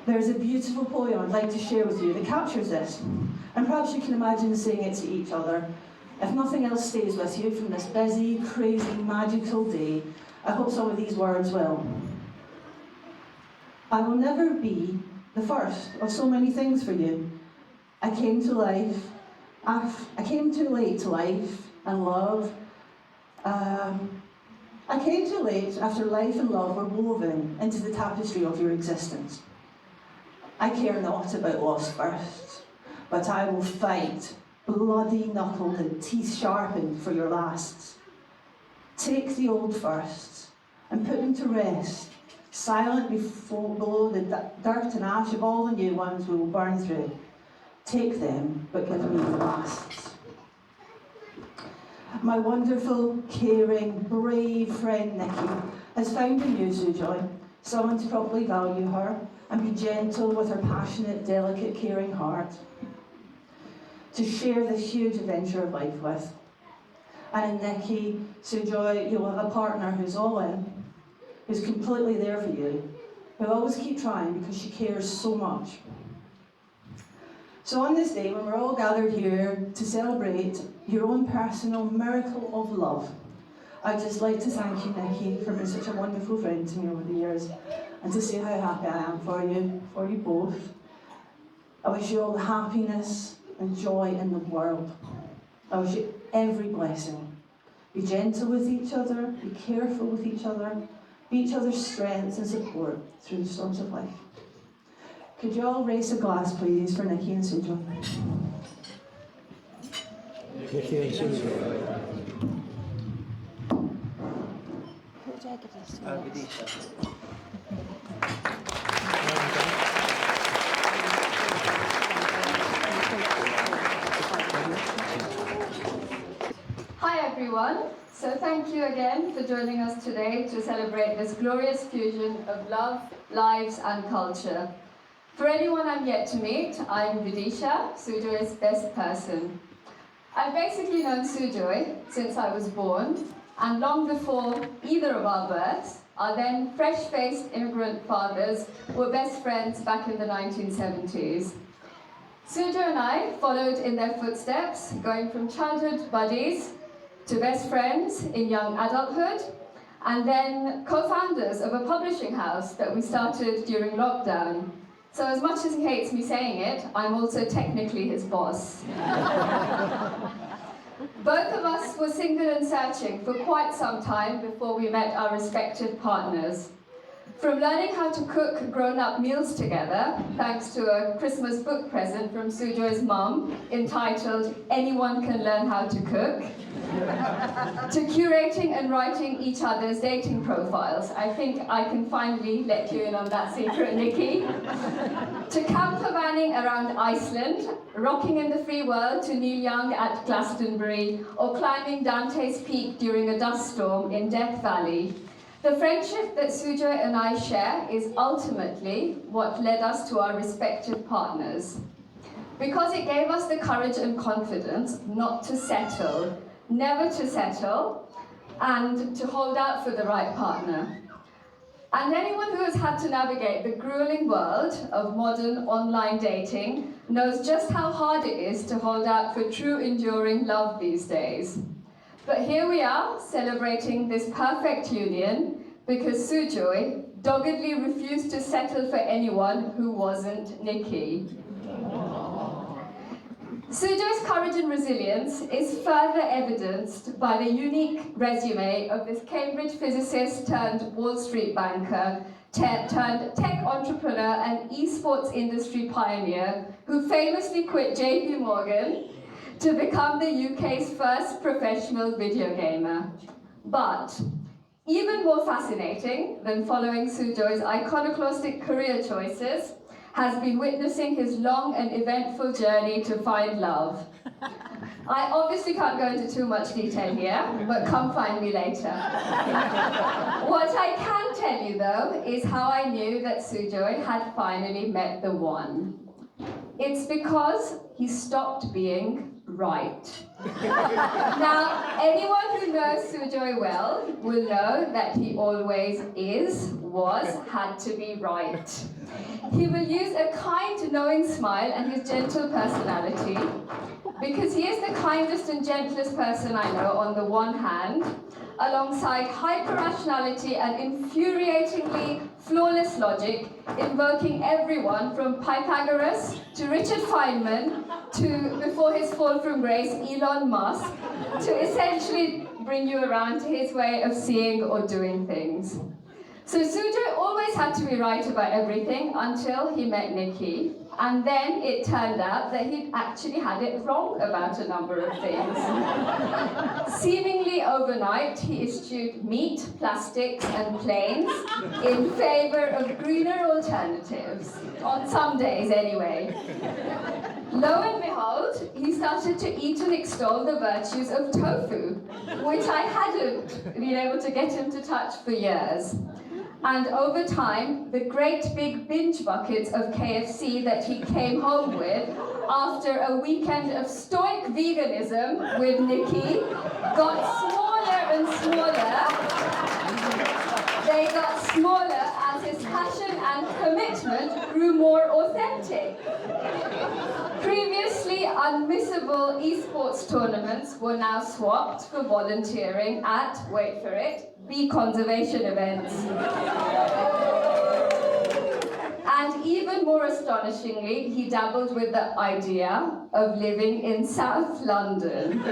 There's a beautiful poem I'd like to share with you that captures this, and perhaps you can imagine saying it to each other. If nothing else stays with you from this busy, crazy, magical day, I hope some of these words will. I will never be the first of so many things for you. I came too late to life and love. I came too late after life and love were woven into the tapestry of your existence. I care not about lost firsts, but I will fight, bloody-knuckled and teeth sharpened for your lasts. Take the old firsts and put them to rest, silent below the dirt and ash of all the new ones we will burn through. Take them, but give me the lasts. My wonderful, caring, brave friend Nikki has found in you, Sujoy, someone to properly value her and be gentle with her passionate, delicate, caring heart, to share this huge adventure of life with. And in Nikki, Sujoy, you'll have a partner who's all in, who's completely there for you, who'll always keep trying because she cares so much. So on this day, when we're all gathered here to celebrate your own personal miracle of love, I'd just like to thank you, Nikki, for being such a wonderful friend to me over the years, and to say how happy I am for you both. I wish you all the happiness and joy in the world. I wish you every blessing. Be gentle with each other, be careful with each other, be each other's strength and support through the storms of life. Could you all raise a glass, please, for Nikki and Sujoy? Nikki and Sujoy. Vidisha. Hi everyone, so thank you again for joining us today to celebrate this glorious fusion of love, lives and culture. For anyone I'm yet to meet, I'm Vidisha, Sujoy's best person. I've basically known Sujoy since I was born, and long before either of our births, our then fresh-faced immigrant fathers were best friends back in the 1970s. Sujoy and I followed in their footsteps, going from childhood buddies to best friends in young adulthood, and then co-founders of a publishing house that we started during lockdown. So as much as he hates me saying it, I'm also technically his boss. Both of us were single and searching for quite some time before we met our respective partners. From learning how to cook grown-up meals together, thanks to a Christmas book present from Sujoy's mum entitled "Anyone Can Learn How to Cook," to curating and writing each other's dating profiles. I think I can finally let you in on that secret, Nikki. To campervanning around Iceland, rocking in the free world to Neil Young at Glastonbury, or climbing Dante's Peak during a dust storm in Death Valley. The friendship that Sujoy and I share is ultimately what led us to our respective partners. Because it gave us the courage and confidence not to settle, never to settle, and to hold out for the right partner. And anyone who has had to navigate the grueling world of modern online dating knows just how hard it is to hold out for true enduring love these days. But here we are, celebrating this perfect union, because Sujoy doggedly refused to settle for anyone who wasn't Nikki. Sujoy's courage and resilience is further evidenced by the unique resume of this Cambridge physicist turned Wall Street banker, turned tech entrepreneur and esports industry pioneer, who famously quit JP Morgan to become the UK's first professional video gamer. But even more fascinating than following Sujoy's iconoclastic career choices has been witnessing his long and eventful journey to find love. I obviously can't go into too much detail here, but come find me later. What I can tell you though is how I knew that Sujoy had finally met the one. It's because he stopped being right. Now, anyone who knows Sujoy well will know that he always had to be right. He will use a kind, knowing smile and his gentle personality, because he is the kindest and gentlest person I know on the one hand, alongside hyper-rationality and infuriatingly flawless logic, invoking everyone from Pythagoras to Richard Feynman to, before his fall from grace, Elon Musk, to essentially bring you around to his way of seeing or doing things. So Sujoy always had to be right about everything until he met Nikki, and then it turned out that he'd actually had it wrong about a number of things. Seemingly overnight, he eschewed meat, plastics, and planes in favour of greener alternatives, on some days anyway. Lo and behold, he started to eat and extol the virtues of tofu, which I hadn't been able to get him to touch for years. And over time, the great big binge buckets of KFC that he came home with after a weekend of stoic veganism with Nikki got smaller and smaller. They got smaller as his passion and commitment grew more authentic. Previously unmissable esports tournaments were now swapped for volunteering at, wait for it, bee conservation events. And even more astonishingly, he dabbled with the idea of living in South London.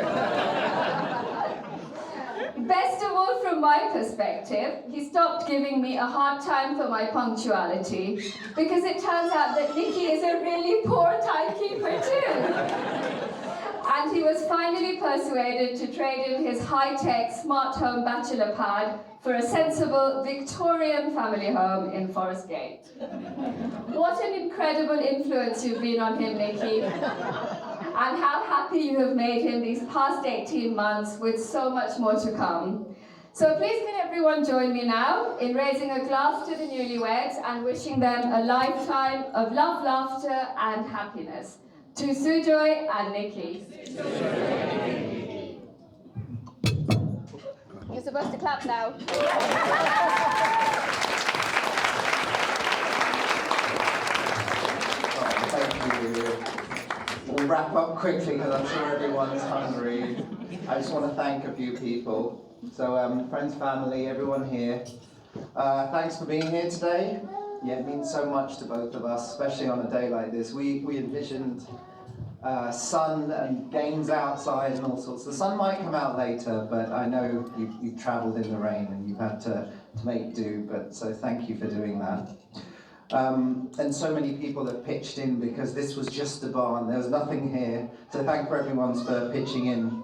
Best of all, from my perspective, he stopped giving me a hard time for my punctuality, because it turns out that Nikki is a really poor timekeeper too. And he was finally persuaded to trade in his high-tech smart home bachelor pad for a sensible Victorian family home in Forest Gate. What an incredible influence you've been on him, Nikki. And how happy you have made him these past 18 months with so much more to come. So please can everyone join me now in raising a glass to the newlyweds and wishing them a lifetime of love, laughter and happiness. To Sujoy and Nikki. You're supposed to clap now. Thank you. We'll wrap up quickly because I'm sure everyone's hungry. I just want to thank a few people. So friends, family, everyone here. Thanks for being here today. Yeah, it means so much to both of us, especially on a day like this. We envisioned sun and games outside and all sorts. The sun might come out later, but I know you've travelled in the rain and you've had to make do, but so thank you for doing that. And so many people have pitched in because this was just a barn, there was nothing here. So thank for everyone for pitching in.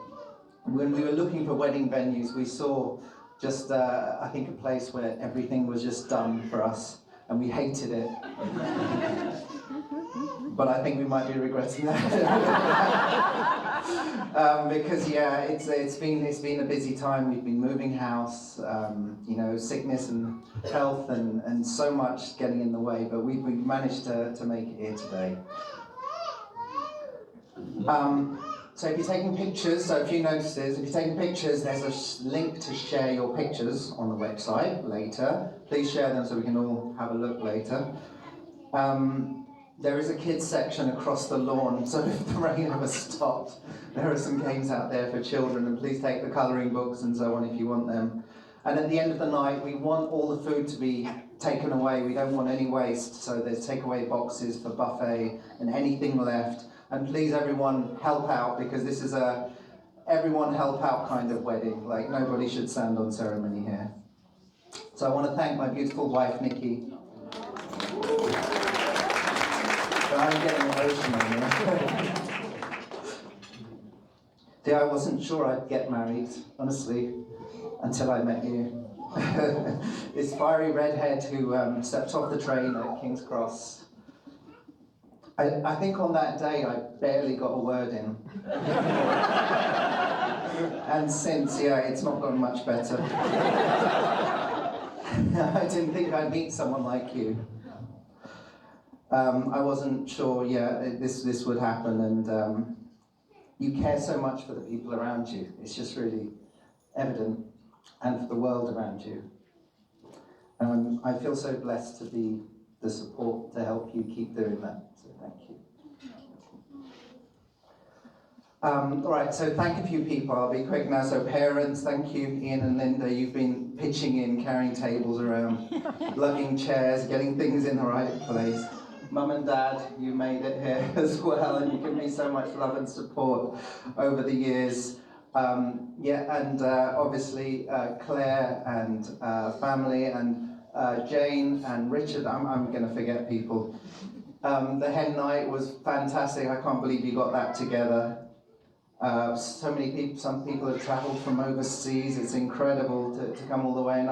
When we were looking for wedding venues, we saw just, I think, a place where everything was just done for us, and we hated it. But I think we might be regretting that. Because yeah, it's been a busy time. We've been moving house, you know, sickness and health and so much getting in the way. But we've managed to make it here today. So if you're taking pictures, so a few notices. If you're taking pictures, there's a link to share your pictures on the website later. Please share them so we can all have a look later. There is a kids section across the lawn, so if the rain ever stopped, there are some games out there for children, and please take the colouring books and so on if you want them. And at the end of the night, we want all the food to be taken away. We don't want any waste, so there's takeaway boxes for buffet and anything left. And please, everyone, help out, because this is a everyone help out kind of wedding. Like, nobody should stand on ceremony here. So I want to thank my beautiful wife, Nikki. I'm getting emotional here. See, I wasn't sure I'd get married, honestly, until I met you. This fiery redhead who stepped off the train at King's Cross I think on that day I barely got a word in. And since, yeah, it's not gone much better. I didn't think I'd meet someone like you. I wasn't sure, this would happen, and you care so much for the people around you. It's just really evident, and for the world around you. I feel so blessed to be the support to help you keep doing that, so thank you. All right, so thank a few people. I'll be quick now. So parents, thank you, Ian and Linda. You've been pitching in, carrying tables around, lugging chairs, getting things in the right place. Mum and Dad, you made it here as well, and you've given me so much love and support over the years. Obviously Claire and family, and Jayne and Richard. I'm going to forget people. The hen night was fantastic. I can't believe you got that together. So many people, some people have travelled from overseas. It's incredible to come all the way, and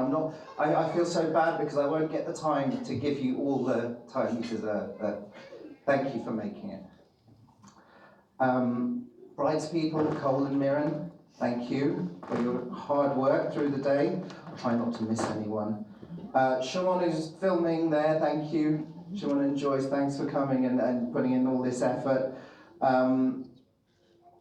I feel so bad because I won't get the time to give you all the time you deserve, but thank you for making it. Bridespeople, Cole and Mirren, thank you for your hard work through the day. I'll try not to miss anyone. Sean, who's filming there, thank you. Sean and Joyce, thanks for coming and putting in all this effort.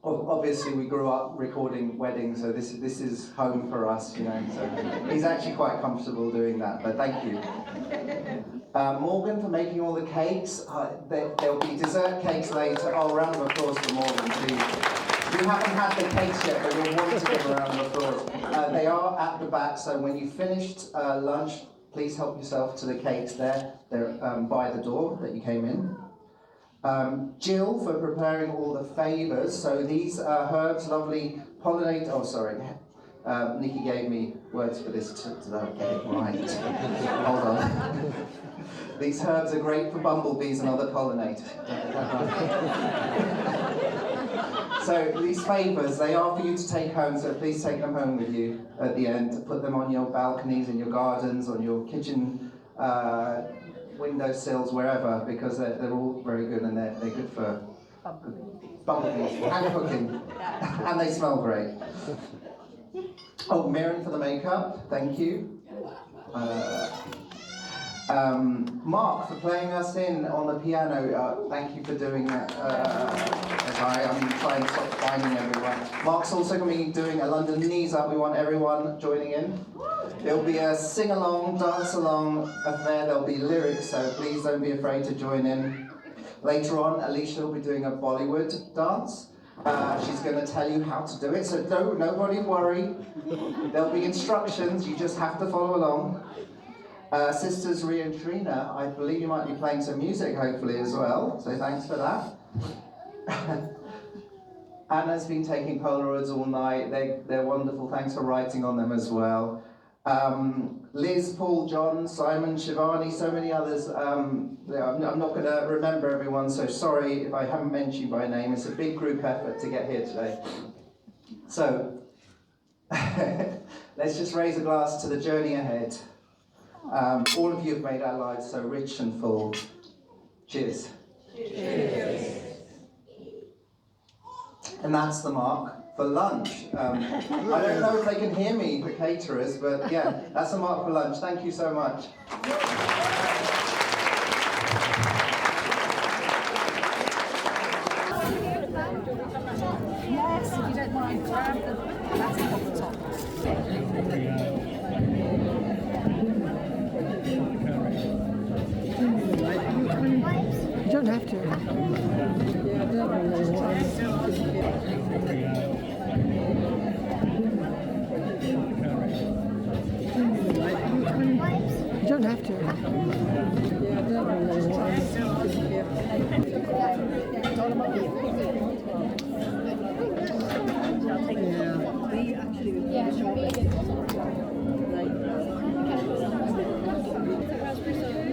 Obviously, we grew up recording weddings, so this is home for us, you know. So he's actually quite comfortable doing that, but thank you. Morgan for making all the cakes. There'll be dessert cakes later. Oh, a round of applause for Morgan, please. You haven't had the cakes yet, but you'll want to give a round of applause. They are at the back, so when you finished lunch, please help yourself to the cakes there. They're by the door that you came in. Jill for preparing all the favours. So these herbs, lovely pollinate. Oh, sorry. Nikki gave me words for this to get it right. Hold on. These herbs are great for bumblebees and other pollinators. So these favours, they are for you to take home, so please take them home with you at the end, to put them on your balconies, in your gardens, on your kitchen windowsills, wherever, because they're all very good, and they're good for bumblebees and cooking, and they smell great. Oh, Mirren for the makeup, thank you. Mark for playing us in on the piano, thank you for doing that. I'm trying to stop finding everyone. Mark's also going to be doing a London Knees Up. We want everyone joining in. It'll be a sing-along, dance-along affair. There'll be lyrics, so please don't be afraid to join in. Later on, Alicia will be doing a Bollywood dance. She's going to tell you how to do it, so nobody worry. There'll be instructions, you just have to follow along. Sisters Rhea and Trina, I believe you might be playing some music, hopefully, as well, so thanks for that. Anna's been taking Polaroids all night. They're wonderful. Thanks for writing on them as well. Liz, Paul, John, Simon, Shivani, so many others. I'm not going to remember everyone, so sorry if I haven't mentioned you by name. It's a big group effort to get here today. So, let's just raise a glass to the journey ahead. All of you have made our lives so rich and full. Cheers. Cheers. And that's the mark for lunch. I don't know if they can hear me, the caterers, but yeah, that's the mark for lunch. Thank you so much. Yes, if you don't mind, grab the plastic off the top. You don't have to. You don't have to.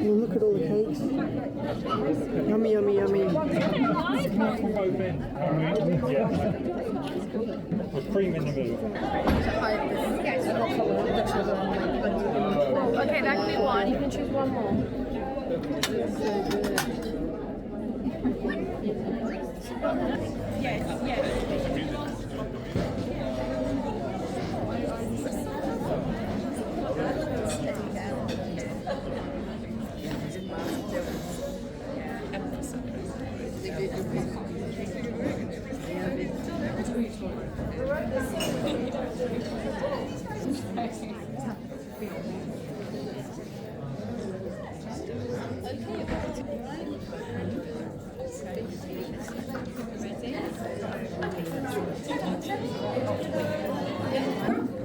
Well, look at all the cakes. Yummy, yummy, yummy. Cream in the middle. Okay, that can be one. You can choose one more.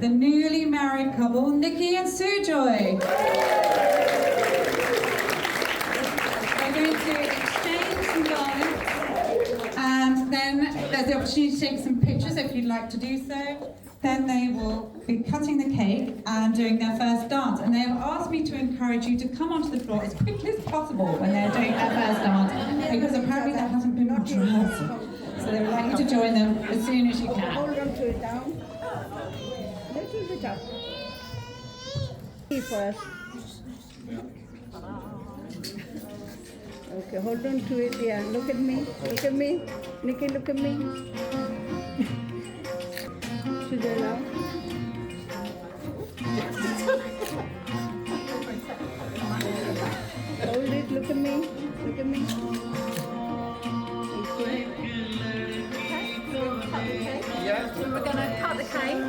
The newly married couple, Nikki and Sujoy. They're going to exchange some garlands, and then there's the opportunity to take some pictures if you'd like to do so. Then they will be cutting the cake and doing their first dance. And they've asked me to encourage you to come onto the floor as quickly as possible when they're doing their first dance, because apparently there hasn't been much rehearsal. So they would like you to join them as soon as you can. Hold on to it down. Little bit up. First. Okay, hold on to it. Yeah, look at me. Look at me. Nikki, look at me. Sujoy now. Hold it. Look at me. Look at me. Okay. Yeah. So we're going to cut the cake.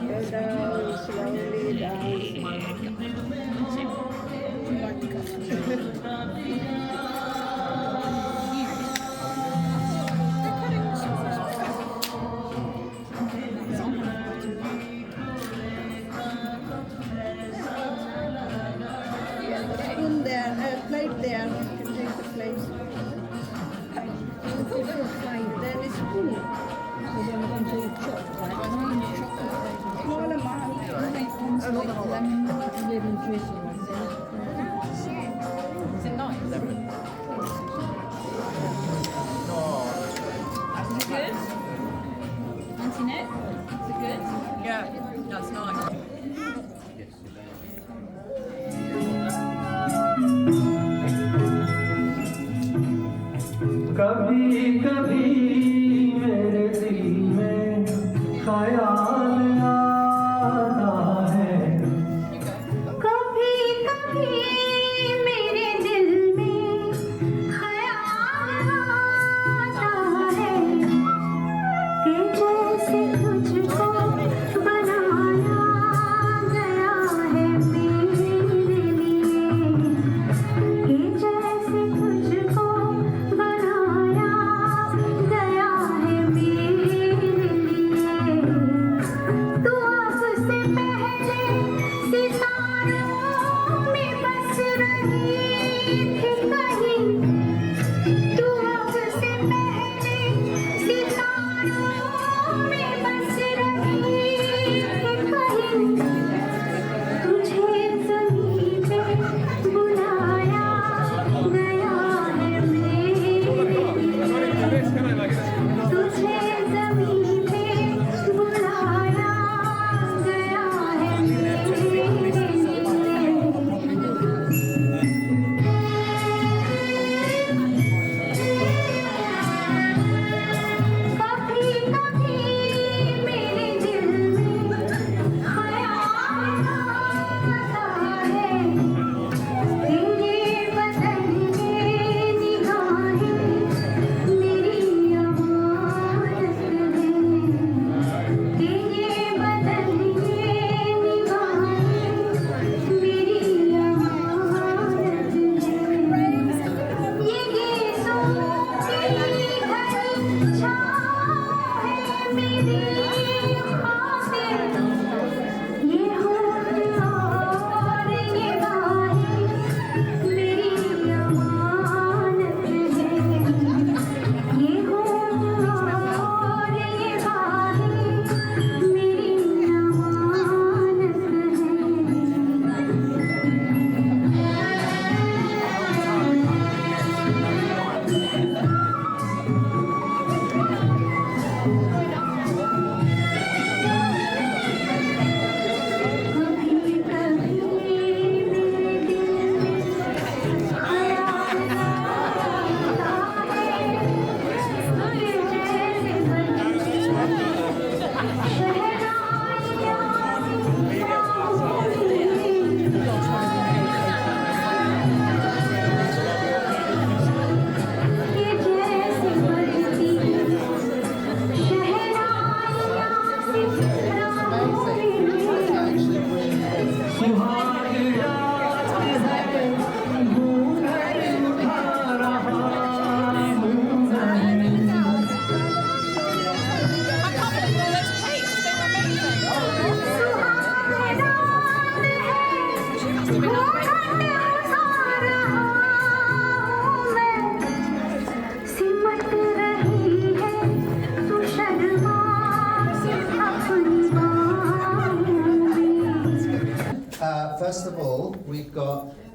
Go down, slowly down. Spoon there, plate there. You can take the plate. Then a spoon. Small amount. Lemon juice. Is it nice? Is it good? Antoinette? Is it good? Yeah, that's nice. कभी कभी मेरे दिल में ख्याल आता है कभी कभी मेरे दिल में ख्याल आता है कि जैसे तुझको बनाया गया है मेरे लिए कि जैसे तुझको बनाया गया है मेरे लिए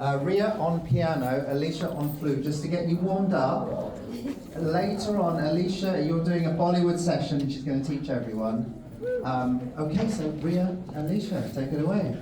Ria on piano, Alicia on flute, just to get you warmed up. Later on, Alicia, you're doing a Bollywood session. She's going to teach everyone. Okay, so Ria, Alicia, take it away.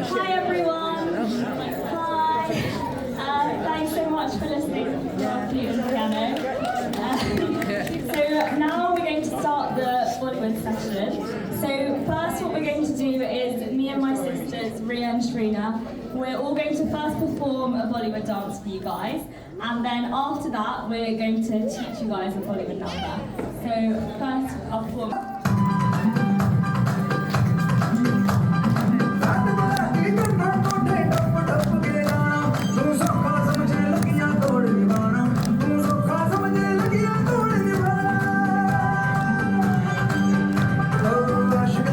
Hi everyone. Hi. Thanks so much for listening to our flute and piano. So now we're going to start the Bollywood session. So first what we're going to do is me and my sisters, Ria and Shrina, we're all going to first perform a Bollywood dance for you guys. And then after that, we're going to teach you guys a Bollywood number. So first, I'll perform. Aşk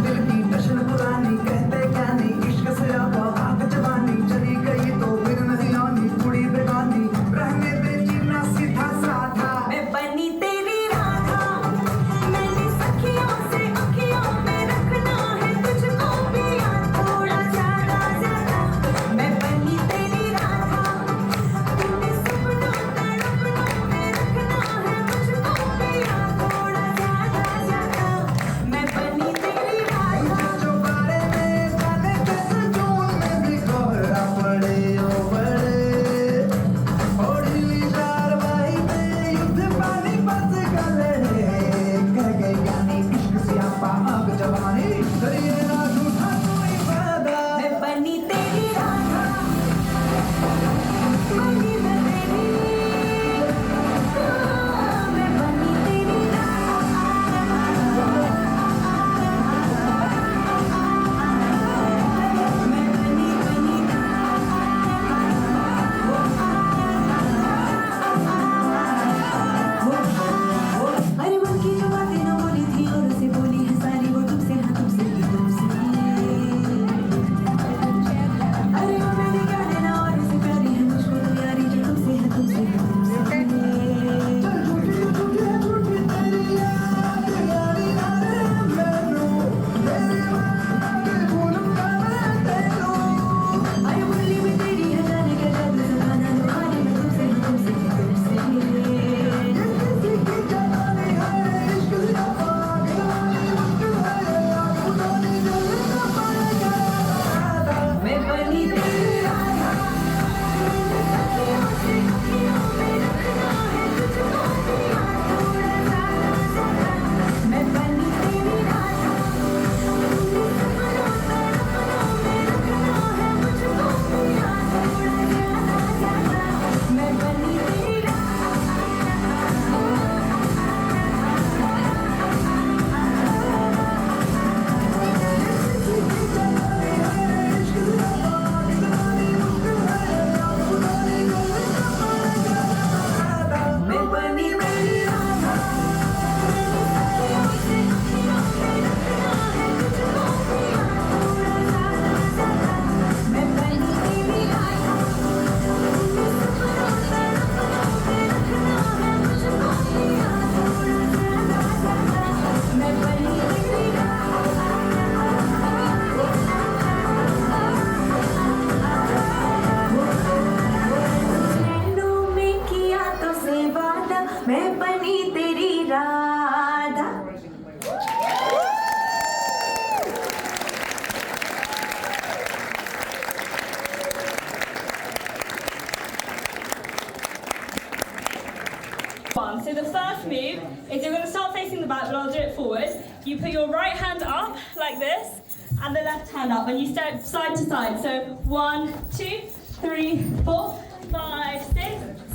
So the first move is you're going to start facing the back, but I'll do it forward. You put your right hand up like this, and the left hand up, and you step side to side. So 1, 2, 3, 4, 5, 6,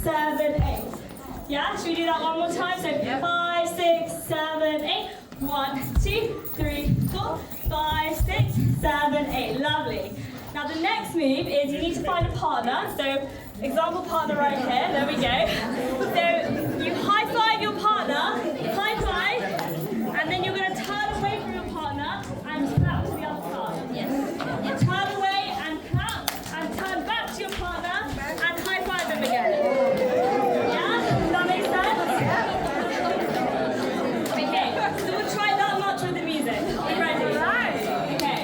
7, 8. Yeah, should we do that one more time? So 5, 6, 7, 8. 1, 2, 3, 4, 5, 6, 7, 8. Lovely. Now the next move is you need to find a partner. So example partner right here. There we go. So you high five your partner. High five, and then you're going to turn away from your partner and clap to the other side. Yes. Turn away and clap, and turn back to your partner and high five them again. Yeah? Does that make sense? Okay. So we'll try that much with the music. Are you ready? Okay.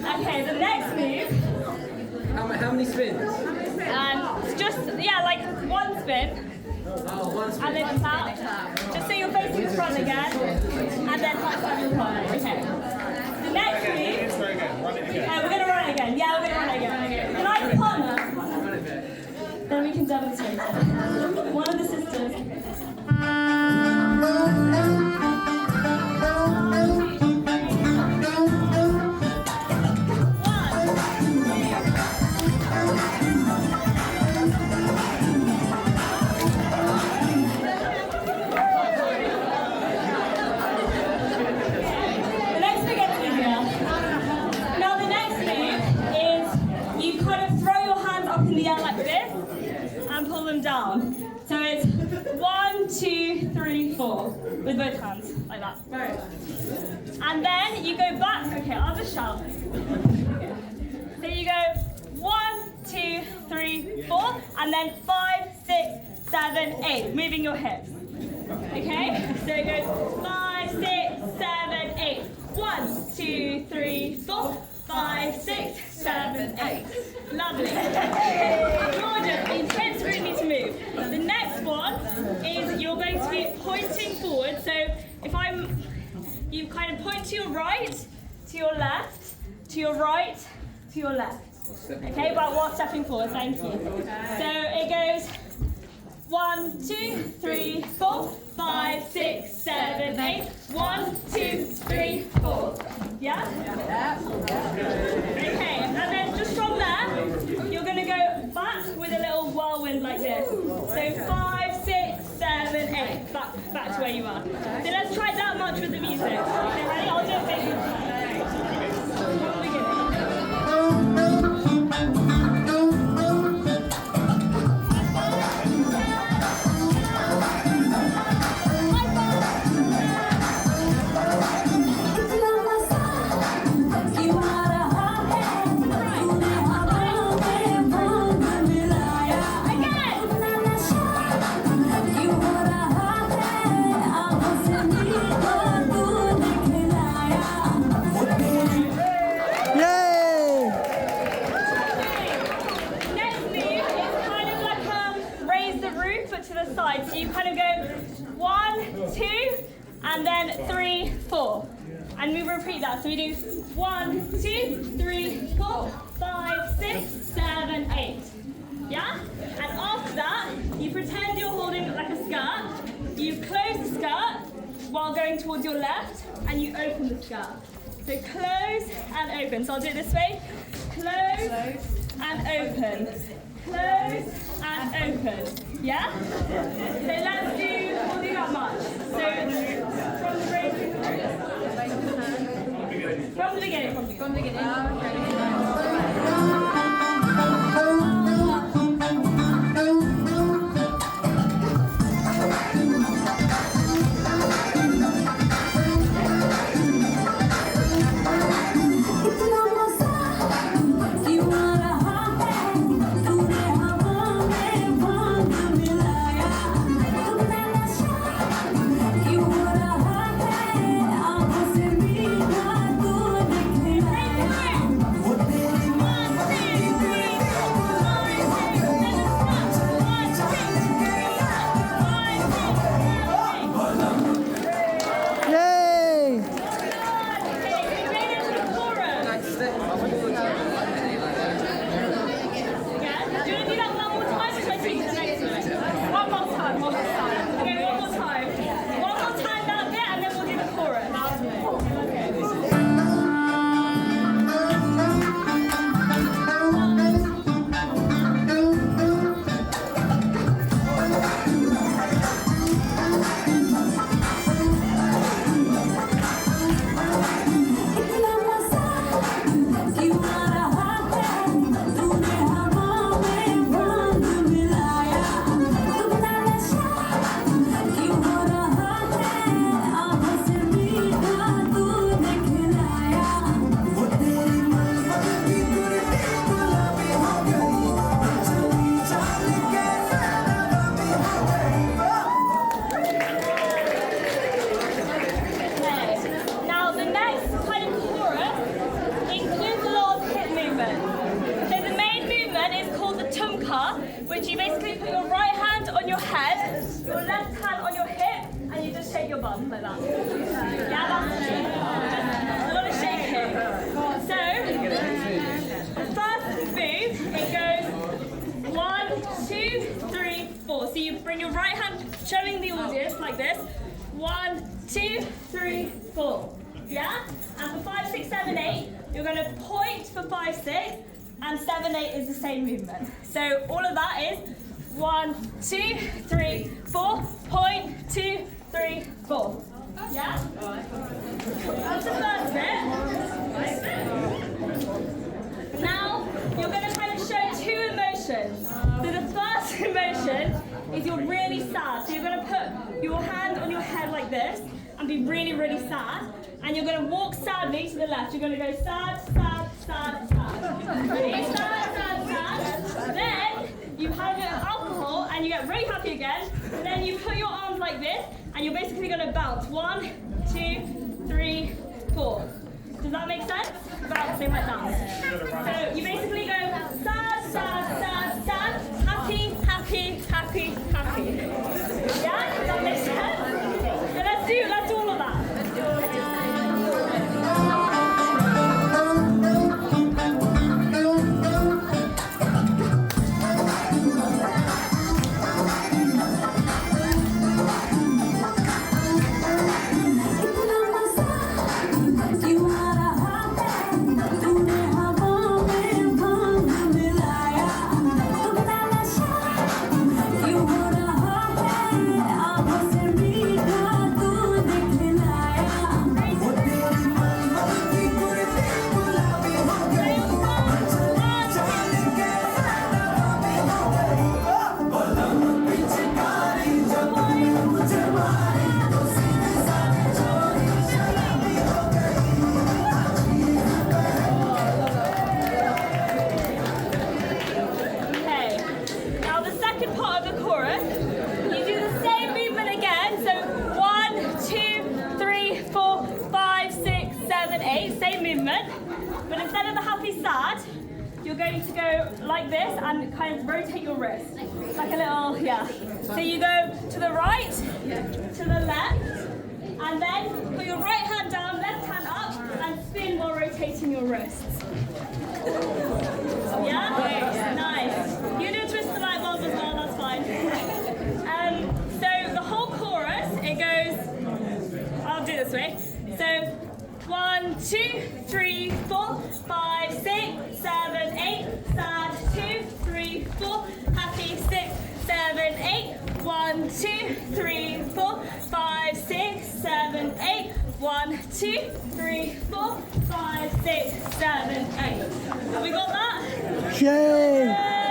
Okay, the next move. How many spins? Just, like one spin. Oh, one spin. And then clap. Just so you're facing the front again. And then high five your partner. Okay. The next move. We're going to run it again. Yeah, we're going to run it again. Can I have a partner? Then we can demonstrate it. One of the sisters. Down. So it's 1, 2, 3, 4 with both hands like that. And then you go back. Okay, I'll just shout. Okay. So you go 1, 2, 3, 4, and then 5, 6, 7, 8, moving your hips. Okay. So it goes 5, 6, 7, 8. 1, 2, 3, 4, 5, 6, 7, 8. Lovely. Gorgeous. These hips really need to move. The next one is you're going to be pointing forward. So you kind of point to your right, to your left, to your right, to your left. Okay, but while stepping forward, thank you. So it goes 1, 2, 3, 4, 5, 6, 7, 8. 1, 2, 3, 4. Yeah? Okay, and then just from there, you're going to go back with a little whirlwind like this. So 5, 6, 7, 8. Back to where you are. So let's try that much with the music. Okay, ready? I'll do it big. So you kind of go 1, 2, and then 3, 4. And we repeat that. So we do 1, 2, 3, 4, 5, 6, 7, 8. Yeah? And after that, you pretend you're holding it like a skirt. You close the skirt while going towards your left, and you open the skirt. So close and open. So I'll do it this way. Close and open. Close and open. Yeah? So we'll do that much. So from the beginning. which you basically put your right hand on your head, your left hand on your hip, and you just shake your bum like that. Yeah, that's it. Just a lot of shaking. So, the first move, it goes 1, 2, 3, 4. So you bring your right hand, showing the audience like this. 1, 2, 3, 4. Yeah? And for 5, 6, 7, 8, you're going to point for 5, 6, and 7, 8 is the same movement. So all of that is 1, 2, 3, 4, point, 2, 3, 4. Yeah? That's the first bit. Now, you're going to kind of show 2 emotions. So the first emotion is you're really sad. So you're going to put your hand on your head like this and be really, really sad. And you're going to walk sadly to the left. You're going to go sad, sad, sad, sad. Ready? Sad, sad, sad. Then you have a bit of alcohol and you get really happy again. And then you put your arms like this and you're basically going to bounce. 1, 2, 3, 4. Does that make sense? Bouncing like that. So you basically go sad, sad, sad, sad, happy, happy, happy, happy. Yeah? Does that make sense? So let's do all of that. But instead of the happy sad, you're going to go like this and kind of rotate your wrist. Like a little, yeah. So you go to the right, to the left, and then put your right hand down, left hand up, and spin while rotating your wrists. Yeah? Nice. You do a twist the light bulb as well, that's fine. So the whole chorus, it goes, I'll do it this way. So, 1, 2, 3, 4, 5, 6, 7, 8, sad, 2, 3, 4, happy, 6, 7, 8, 1, 2, 3, 4, 5, 6, 7, 8, 1, 2, 3, 4, 5, 6, 7, 8. Have we got that? Jayne!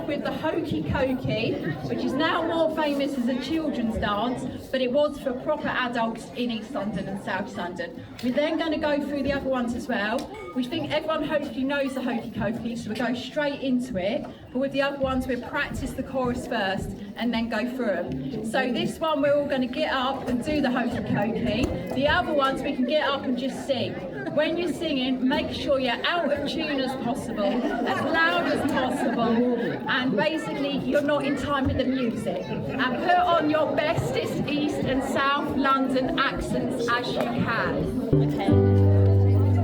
With the Hokey Cokey, which is now more famous as a children's dance, but it was for proper adults in East London and South London. We're then going to go through the other ones as well. We think everyone hopefully knows the Hokey Cokey, so we'll go straight into it. But with the other ones, we'll practice the chorus first and then go through them. So this one, we're all going to get up and do the Hokey Cokey. The other ones, we can get up and just sing. when you're singing, make sure you're out of tune as possible, as loud as possible, and basically you're not in time with the music. And put on your bestest East and South London accents as you can. Okay.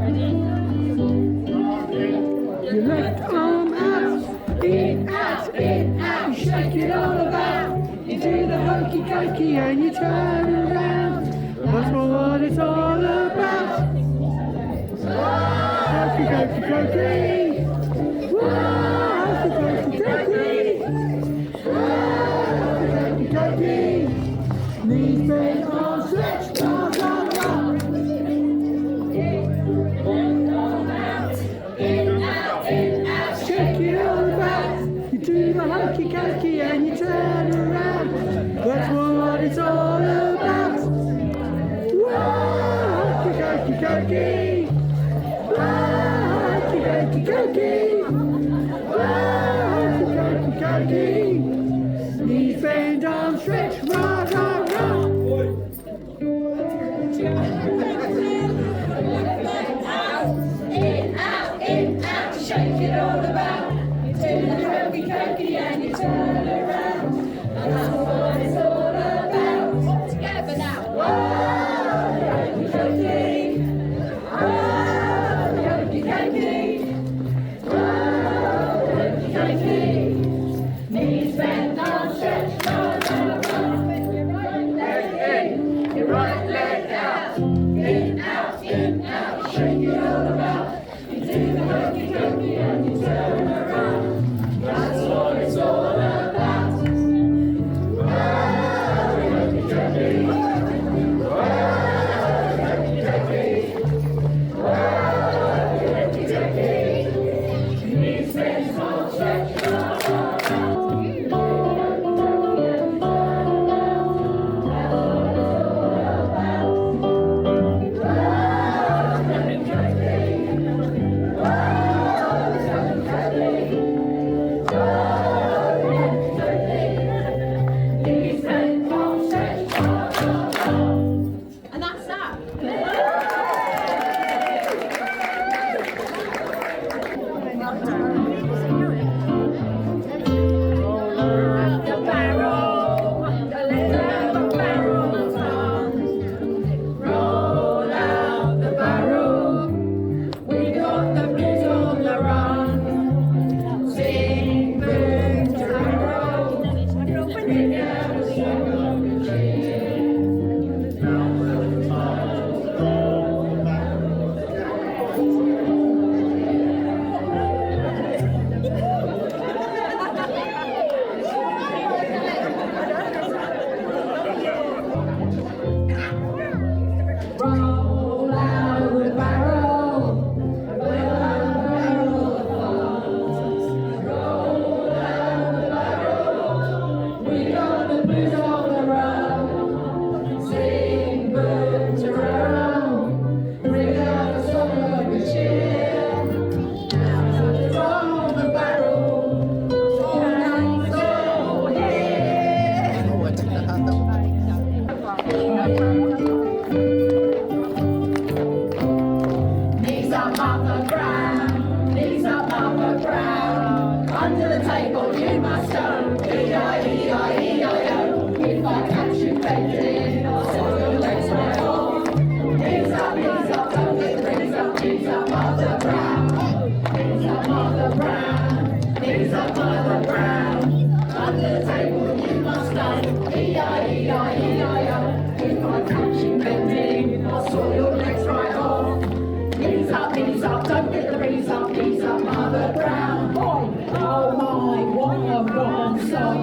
Ready? Your left arm out, in, out, shake it all about. You do the hokey cokey and you turn around. That's what it's all about. Hokey cokey cokey. Hokey cokey cokey. Hokey cokey. Knees bent, arms stretched, arms up. Shake it all about. You do the hokey cokey and you turn around. That's what it's all about. Whoa, hokey cokey cokey. Whoa, hokey cokey cokey. Whoa, hokey cokey cokey. Knees bend, arms stretch, rock, rock, rock. In, out, shake it all about. You do the hokey cokey and you turn around. That's what it's all about. Together now. Whoa, hokey cokey. Whoa, hokey cokey. Whoa, hokey cokey. Knees bent, arms stretched, rock, rock, rock. Your right leg in, your right leg out. In, out, shake it all about. You do the hokey cokey and you turn around. That's what it's all about. Whoa, hokey cokey. Whoa, hokey cokey. Whoa, hokey cokey. Knees bent, arms stretched, rock, rock, rock. And that's that. The barrel, the leather barrel's on. Roll out the barrel. We got the blues on the run. Sing boom to barrel. Bring out the song of the cheer. Roll out the barrel, roll out the barrel. We got the blues on the run. Sing boom to roll, bring out the song of the cheer. Roll the barrel, and so knees up off the ground, knees up off the ground. Under the table you must go. E-I-E-I-E-I-O. If I catch you bending, I'll set your legs right off. Knees up, don't get knees up off the ground. Knees up off the ground, knees up off the ground. Under the table you must go. E-I-E-I-E-I-O. If I catch you bending, I'll saw your legs right off. Knees up, don't get the knees up mother brown. Boy, oh my, what a rock song.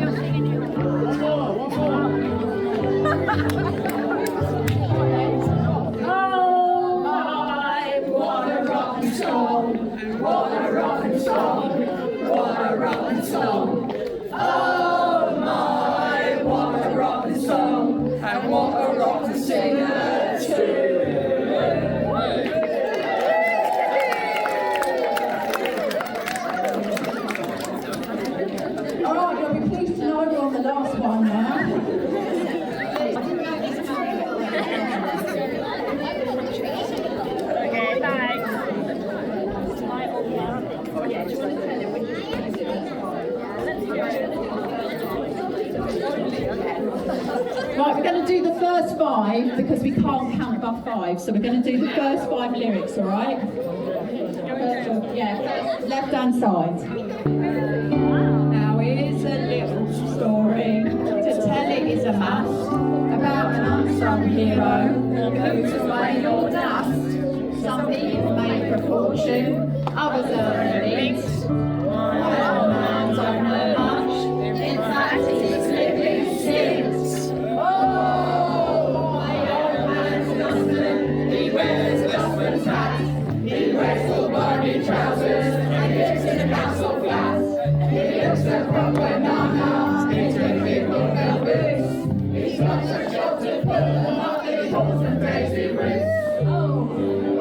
Oh my, what a rock song. What a rock song. What a rock song. Oh my, what a rock song. And what a rock singer too. All right, you'll be pleased to know we're on the last one now. Okay, bye. Right, we're going to do the first 5 because we can't count above 5. So we're going to do the first 5 lyrics, all right? First, left hand side. Now here's a little story. To tell it is a must about an unsung hero who's away or dust. Some people make a fortune, others earn a bit. My old man don't know much. In fact, he's living since. Oh, my old man's Dustman. He wears a Dustman's hat. He wears full body trousers and lives in a council flat. He looks a proper nana. He's with people no boots. He's got a job to pull them up. He calls them crazy roots. Oh,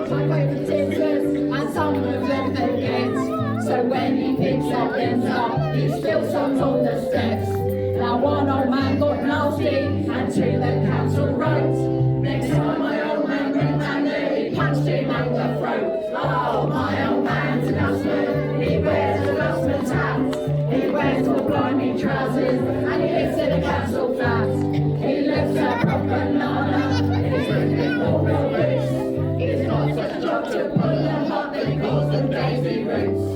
my favourite tippers and some of them they get. So when he picks up, ends up, he still songs on the steps. Now one old man got nasty and to the council wrote. Next time my old man went down there, he punched him on the throat. Oh, my old man's a dustman, he wears a dustman's hat. He wears all blimey trousers and he lives in a council flat. He lives a proper nana, he's with people no boots. He's got such a job to pull them up, he calls them daisy roots.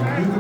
You